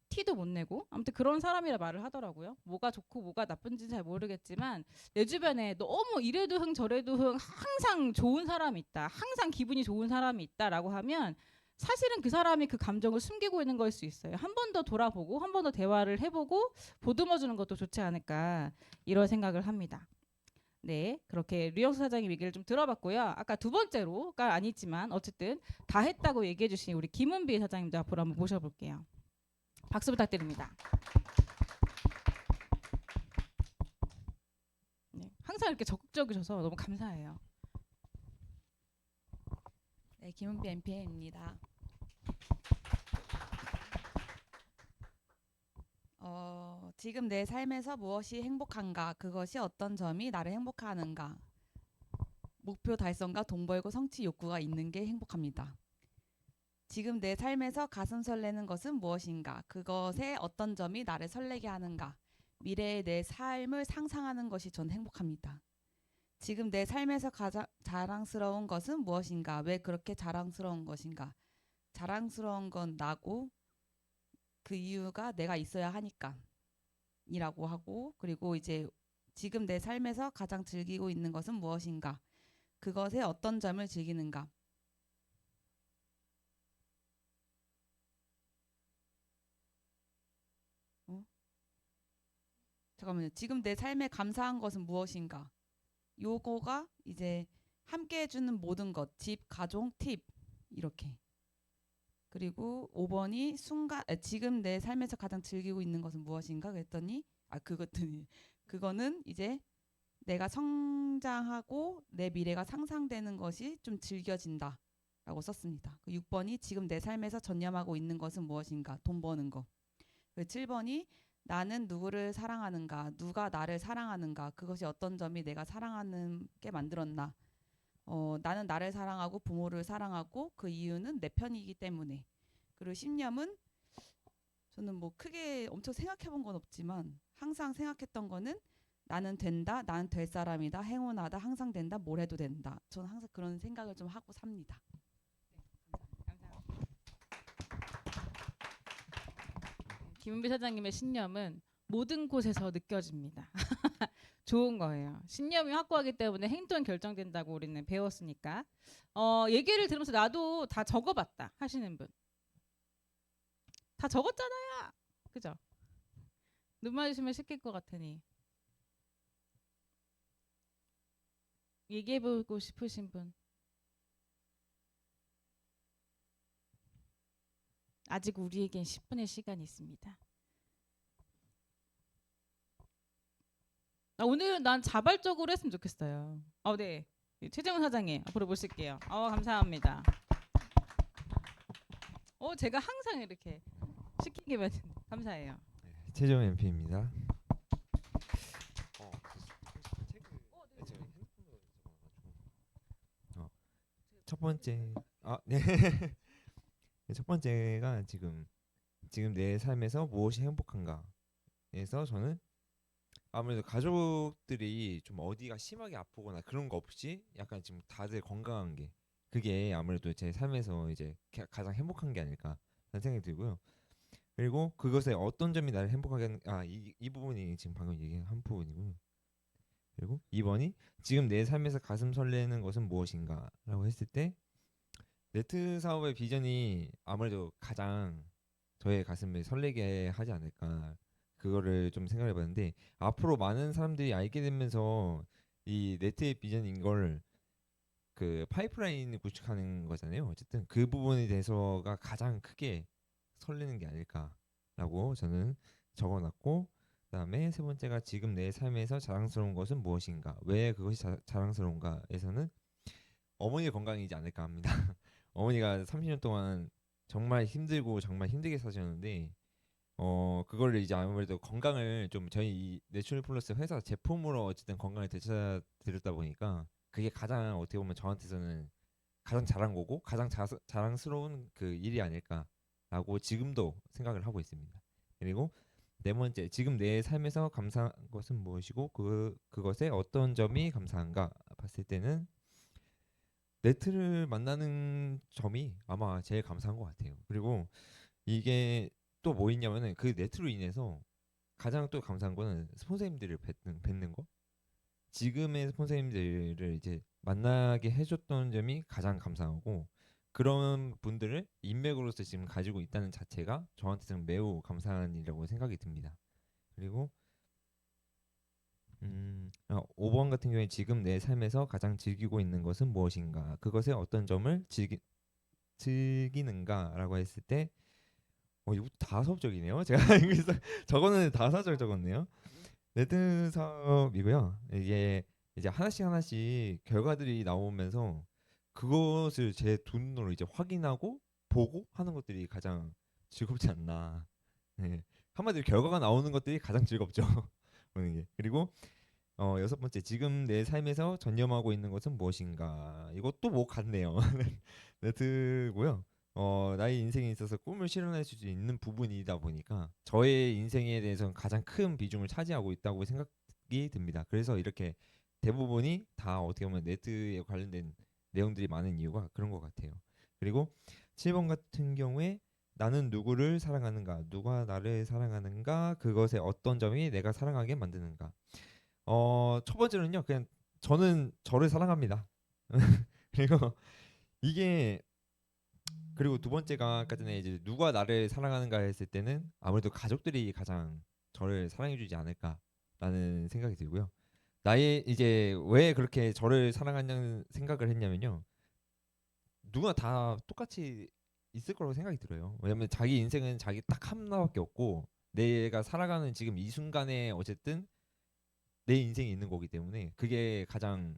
티도 못 내고 아무튼 그런 사람이라 말을 하더라고요. 뭐가 좋고 뭐가 나쁜지는 잘 모르겠지만 내 주변에 너무 이래도 흥 저래도 흥 항상 좋은 사람이 있다. 항상 기분이 좋은 사람이 있다라고 하면 사실은 그 사람이 그 감정을 숨기고 있는 거일 수 있어요. 한 번 더 돌아보고 한 번 더 대화를 해보고 보듬어 주는 것도 좋지 않을까 이런 생각을 합니다. 네, 그렇게 류영수 사장님 얘기를 좀 들어봤고요. 아까 두 번째로가 아니지만 어쨌든 다 했다고 얘기해 주신 우리 김은비 사장님도 앞으로 한번 모셔볼게요. 박수 부탁드립니다. 네, 항상 이렇게 적극적이셔서 너무 감사해요. 네, 김은비 MPM입니다. 지금 내 삶에서 무엇이 행복한가? 그것이 어떤 점이 나를 행복하는가? 목표 달성과 돈 벌고 성취 욕구가 있는 게 행복합니다. 지금 내 삶에서 가슴 설레는 것은 무엇인가? 그것의 어떤 점이 나를 설레게 하는가? 미래의 내 삶을 상상하는 것이 전 행복합니다. 지금 내 삶에서 가장 자랑스러운 것은 무엇인가? 왜 그렇게 자랑스러운 것인가? 자랑스러운 건 나고 그 이유가 내가 있어야 하니까 이라고 하고, 그리고 이제 지금 내 삶에서 가장 즐기고 있는 것은 무엇인가? 그것의 어떤 점을 즐기는가? 어? 잠깐만요. 지금 내 삶에 감사한 것은 무엇인가? 요거가 이제 함께 해주는 모든 것, 집, 가족, 팁 이렇게. 그리고 5번이 지금 내 삶에서 가장 즐기고 있는 것은 무엇인가? 그랬더니 그거는 이제 내가 성장하고 내 미래가 상상되는 것이 좀 즐겨진다 라고 썼습니다. 6번이 지금 내 삶에서 전념하고 있는 것은 무엇인가? 돈 버는 거. 7번이 나는 누구를 사랑하는가? 누가 나를 사랑하는가? 그것이 어떤 점이 내가 사랑하는 게 만들었나? 나는 나를 사랑하고 부모를 사랑하고 그 이유는 내 편이기 때문에. 그리고 신념은 저는 뭐 크게 엄청 생각해 본 건 없지만 항상 생각했던 거는 나는 된다, 나는 될 사람이다, 행운하다, 항상 된다, 뭘 해도 된다. 저는 항상 그런 생각을 좀 하고 삽니다. 감사합니다. 김은비 사장님의 신념은 모든 곳에서 느껴집니다. 좋은 거예요. 신념이 확고하기 때문에 행동 결정된다고 우리는 배웠으니까. 얘기를 들으면서 나도 다 적어봤다 하시는 분. 다 적었잖아요. 그죠? 눈 맞으시면 시킬 것 같으니. 얘기해보고 싶으신 분. 아직 우리에겐 10분의 시간이 있습니다. 오늘은 난 자발적으로 했으면 좋겠어요. 네. 최정은 사장님 앞으로 모실게요. 감사합니다. 제가 항상 이렇게 시키기만 감사해요. 네, 최종 MP입니다. 첫 번째 네. 첫 번째가 지금 내 삶에서 무엇이 행복한가에서 저는 아무래도 가족들이 좀 어디가 심하게 아프거나 그런 거 없이 약간 지금 다들 건강한 게 그게 아무래도 제 삶에서 이제 가장 행복한 게 아닐까 라는 생각이 들고요. 그리고 그것에 어떤 점이 나를 행복하게 하는 이 부분이 지금 방금 얘기한 부분이고요. 그리고 2번이 지금 내 삶에서 가슴 설레는 것은 무엇인가 라고 했을 때 네트 사업의 비전이 아무래도 가장 저의 가슴을 설레게 하지 않을까 그거를 좀 생각해 봤는데 앞으로 많은 사람들이 알게 되면서 이 네트의 비전인 걸 그 파이프라인을 구축하는 거잖아요. 어쨌든 그 부분에 대해서가 가장 크게 설레는 게 아닐까라고 저는 적어놨고 그다음에 세 번째가 지금 내 삶에서 자랑스러운 것은 무엇인가 왜 그것이 자랑스러운가에서는 어머니의 건강이지 않을까 합니다. 어머니가 30년 동안 정말 힘들고 정말 힘들게 사셨는데 그거를 이제 아무래도 건강을 좀 저희 이 내추럴 플러스 회사 제품으로 어쨌든 건강을 되찾아 드렸다 보니까 그게 가장 어떻게 보면 저한테서는 가장 잘한 거고 가장 자랑스러운 그 일이 아닐까라고 지금도 생각을 하고 있습니다. 그리고 네 번째, 지금 내 삶에서 감사한 것은 무엇이고 그것에 어떤 점이 감사한가 봤을 때는 네트를 만나는 점이 아마 제일 감사한 것 같아요. 그리고 이게 또 뭐 있냐면은 그 네트로 인해서 가장 또 감사한 거는 스폰서님들을 뵙는 거. 지금의 스폰서님들을 이제 만나게 해줬던 점이 가장 감사하고 그런 분들을 인맥으로서 지금 가지고 있다는 자체가 저한테는 매우 감사한 일이라고 생각이 듭니다. 그리고 5번 같은 경우에 지금 내 삶에서 가장 즐기고 있는 것은 무엇인가 그것의 어떤 점을 즐기는가라고 했을 때 이거 다 사업적이네요. 제가 여기서 저거는 다 사업적 적었네요. 레드 사업이고요. 이게 이제 하나씩 결과들이 나오면서 그것을 제 두 눈으로 이제 확인하고 보고 하는 것들이 가장 즐겁지 않나. 네. 한마디로 결과가 나오는 것들이 가장 즐겁죠. 보는 게. 그리고 여섯 번째 지금 내 삶에서 전념하고 있는 것은 무엇인가. 이것도 뭐 같네요. 레드고요. 나의 인생에 있어서 꿈을 실현할 수 있는 부분이다 보니까 저의 인생에 대해서는 가장 큰 비중을 차지하고 있다고 생각이 듭니다. 그래서 이렇게 대부분이 다 어떻게 보면 네트에 관련된 내용들이 많은 이유가 그런 것 같아요. 그리고 7번 같은 경우에 나는 누구를 사랑하는가, 누가 나를 사랑하는가, 그것의 어떤 점이 내가 사랑하게 만드는가. 첫 번째는요, 그냥 저는 저를 사랑합니다. 그리고 이게 그리고 두 번째가 아까 전에 이제 누가 나를 사랑하는가 했을 때는 아무래도 가족들이 가장 저를 사랑해주지 않을까라는 생각이 들고요. 나의 이제 왜 그렇게 저를 사랑하는 생각을 했냐면요. 누가 다 똑같이 있을 거라고 생각이 들어요. 왜냐면 자기 인생은 자기 딱 하나밖에 없고 내가 살아가는 지금 이 순간에 어쨌든 내 인생이 있는 거기 때문에 그게 가장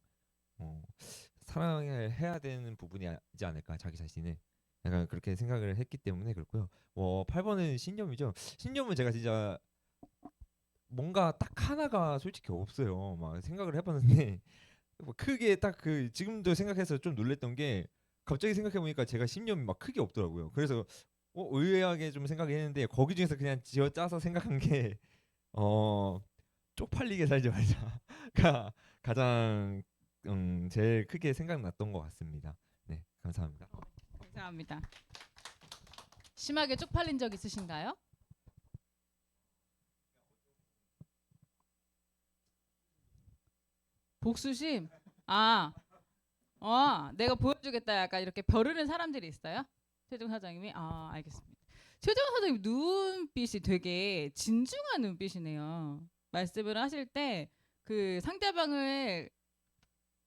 사랑을 해야 되는 부분이지 않을까 자기 자신을 약간 그렇게 생각을 했기 때문에 그렇고요. 8번은 신념이죠. 신념은 제가 진짜 뭔가 딱 하나가 솔직히 없어요. 막 생각을 해봤는데 뭐 크게 딱 그 지금도 생각해서 좀 놀랬던 게 갑자기 생각해 보니까 제가 신념이 막 크게 없더라고요. 그래서 의외하게 좀 생각했는데 거기 중에서 그냥 지어 짜서 생각한 게 쪽팔리게 살지 말자가 가장 제일 크게 생각났던 것 같습니다. 네, 감사합니다. 감사합니다. 심하게 쪽팔린 적 있으신가요? 복수심? 내가 보여주겠다. 약간 이렇게 벼르는 사람들이 있어요? 최종 사장님이? 알겠습니다. 최종 사장님 눈빛이 되게 진중한 눈빛이네요. 말씀을 하실 때 그 상대방을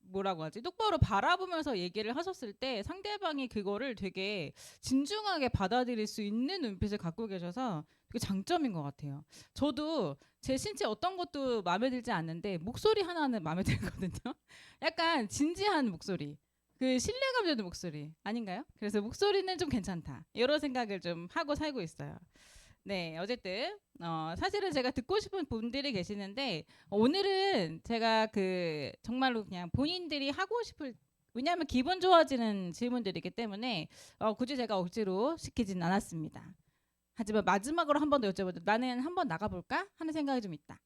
뭐라고 하지? 똑바로 바라보면서 얘기를 하셨을 때 상대방이 그거를 되게 진중하게 받아들일 수 있는 눈빛을 갖고 계셔서 그게 장점인 것 같아요. 저도 제 신체 어떤 것도 마음에 들지 않는데 목소리 하나는 마음에 들거든요. 약간 진지한 목소리. 그 신뢰감 되는 목소리 아닌가요? 그래서 목소리는 좀 괜찮다. 이런 생각을 좀 하고 살고 있어요. 네, 어쨌든 사실은 제가 듣고 싶은 분들이 계시는데 오늘은 제가 그 정말로 그냥 본인들이 하고 싶을 왜냐하면 기분 좋아지는 질문들이기 때문에 굳이 제가 억지로 시키진 않았습니다. 하지만 마지막으로 한 번 더 여쭤보죠. 나는 한번 나가볼까 하는 생각이 좀 있다.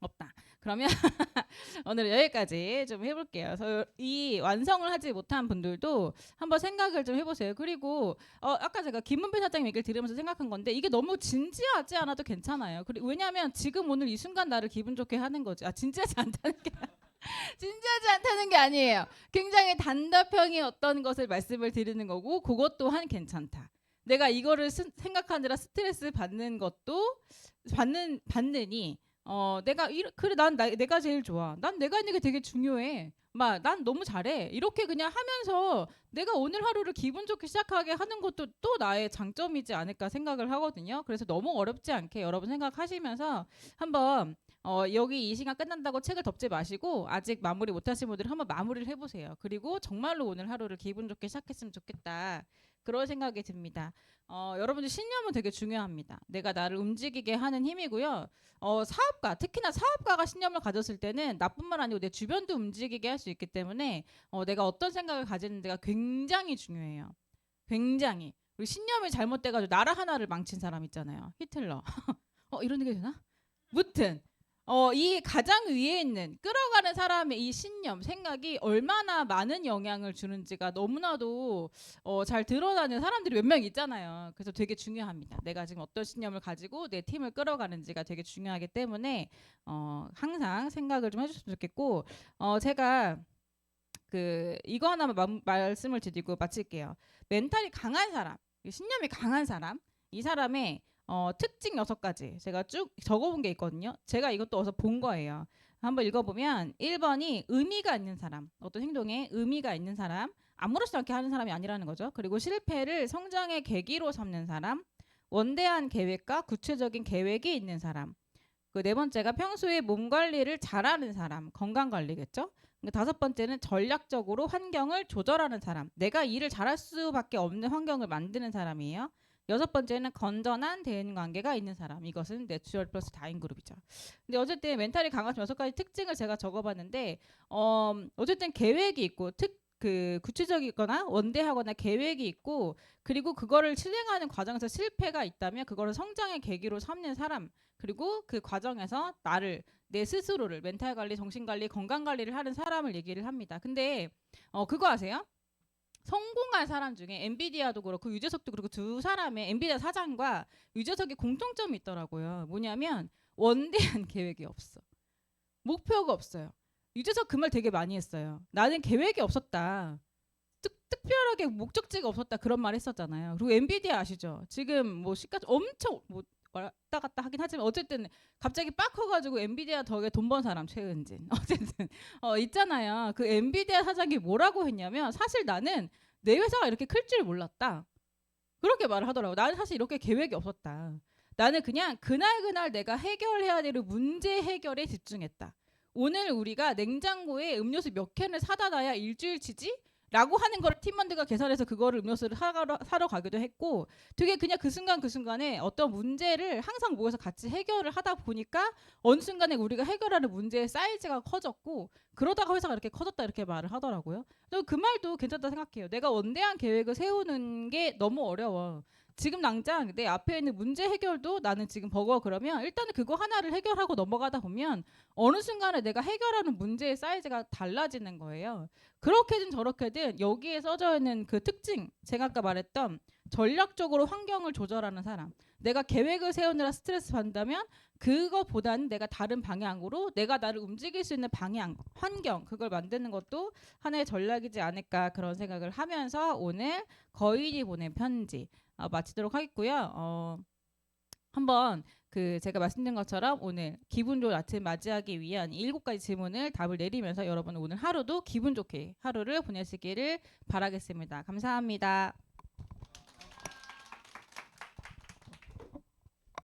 없다. 그러면 오늘 여기까지 좀 해볼게요. 이 완성을 하지 못한 분들도 한번 생각을 좀 해보세요. 그리고 아까 제가 김문배 사장님 얘기를 들으면서 생각한 건데 이게 너무 진지하지 않아도 괜찮아요. 왜냐하면 지금 오늘 이 순간 나를 기분 좋게 하는 거지. 진지하지 않다는 게 진지하지 않다는 게 아니에요. 굉장히 단답형의 어떤 것을 말씀을 드리는 거고 그것 또한 괜찮다. 내가 이거를 생각하느라 스트레스 받는 것도 받느니 그래 내가 제일 좋아. 난 내가 있는 게 되게 중요해. 난 너무 잘해. 이렇게 그냥 하면서 내가 오늘 하루를 기분 좋게 시작하게 하는 것도 또 나의 장점이지 않을까 생각을 하거든요. 그래서 너무 어렵지 않게 여러분 생각하시면서 한번 여기 이 시간 끝난다고 책을 덮지 마시고 아직 마무리 못하신 분들은 한번 마무리를 해보세요. 그리고 정말로 오늘 하루를 기분 좋게 시작했으면 좋겠다. 그런 생각이 듭니다. 여러분들 신념은 되게 중요합니다. 내가 나를 움직이게 하는 힘이고요. 사업가, 특히나 사업가가 신념을 가졌을 때는 나뿐만 아니고 내 주변도 움직이게 할 수 있기 때문에 내가 어떤 생각을 가지는지가 굉장히 중요해요. 굉장히. 그리고 신념이 잘못돼가지고 나라 하나를 망친 사람 있잖아요. 히틀러. 이런 얘기 되나? 무튼 이 가장 위에 있는 끌어가는 사람의 이 신념, 생각이 얼마나 많은 영향을 주는지가 너무나도 잘 드러나는 사람들이 몇 명 있잖아요. 그래서 되게 중요합니다. 내가 지금 어떤 신념을 가지고 내 팀을 끌어가는지가 되게 중요하기 때문에 항상 생각을 좀 해주셨으면 좋겠고 제가 이거 하나만 말씀을 드리고 마칠게요. 멘탈이 강한 사람, 신념이 강한 사람, 이 사람의 특징 6가지 제가 쭉 적어본 게 있거든요. 제가 이것도 어디서 본 거예요. 한번 읽어보면 1번이 의미가 있는 사람, 어떤 행동에 의미가 있는 사람, 아무렇지 않게 하는 사람이 아니라는 거죠. 그리고 실패를 성장의 계기로 삼는 사람, 원대한 계획과 구체적인 계획이 있는 사람. 그 4번째가 평소에 몸 관리를 잘하는 사람, 건강 관리겠죠. 5번째는 전략적으로 환경을 조절하는 사람, 내가 일을 잘할 수밖에 없는 환경을 만드는 사람이에요. 6번째는 건전한 대인관계가 있는 사람. 이것은 내추럴 플러스 다인 그룹이죠. 근데 어쨌든 멘탈이 강한 6가지 특징을 제가 적어봤는데 어쨌든 계획이 있고 그 구체적이거나 원대하거나 계획이 있고 그리고 그거를 실행하는 과정에서 실패가 있다면 그거를 성장의 계기로 삼는 사람 그리고 그 과정에서 내 스스로를 멘탈 관리, 정신 관리, 건강 관리를 하는 사람을 얘기를 합니다. 근데 그거 아세요? 성공한 사람 중에 엔비디아도 그렇고 유재석도 그렇고 두 사람의 엔비디아 사장과 유재석의 공통점이 있더라고요. 뭐냐면 원대한 계획이 없어. 목표가 없어요. 유재석 그 말 되게 많이 했어요. 나는 계획이 없었다. 특별하게 목적지가 없었다 그런 말 했었잖아요. 그리고 엔비디아 아시죠? 지금 뭐 시가 엄청 뭐 왔다 갔다 하긴 하지만 어쨌든 갑자기 빡 커가지고 엔비디아 덕에 돈 번 사람 최은진 어쨌든 있잖아요. 그 엔비디아 사장이 뭐라고 했냐면 사실 나는 내 회사가 이렇게 클 줄 몰랐다. 그렇게 말을 하더라고. 나는 사실 이렇게 계획이 없었다. 나는 그냥 그날 내가 해결해야 될 문제 해결에 집중했다. 오늘 우리가 냉장고에 음료수 몇 캔을 사다 놔야 일주일치지? 라고 하는 걸 팀원들과 계산해서 그거를 음료수를 사러 가기도 했고 되게 그냥 그 순간에 어떤 문제를 항상 모여서 같이 해결을 하다 보니까 어느 순간에 우리가 해결하는 문제의 사이즈가 커졌고 그러다가 회사가 이렇게 커졌다 이렇게 말을 하더라고요. 그 말도 괜찮다 생각해요. 내가 원대한 계획을 세우는 게 너무 어려워. 지금 당장 내 앞에 있는 문제 해결도 나는 지금 버거워 그러면 일단은 그거 하나를 해결하고 넘어가다 보면 어느 순간에 내가 해결하는 문제의 사이즈가 달라지는 거예요. 그렇게든 저렇게든 여기에 써져 있는 그 특징 제가 아까 말했던 전략적으로 환경을 조절하는 사람 내가 계획을 세우느라 스트레스 받는다면 그거보다는 내가 다른 방향으로 내가 나를 움직일 수 있는 방향 환경 그걸 만드는 것도 하나의 전략이지 않을까 그런 생각을 하면서 오늘 거인이 보낸 편지 마치도록 하겠고요. 한번 그 제가 말씀드린 것처럼 오늘 기분 좋은 아침 맞이하기 위한 7가지 질문을 답을 내리면서 여러분 오늘 하루도 기분 좋게 하루를 보내시기를 바라겠습니다. 감사합니다.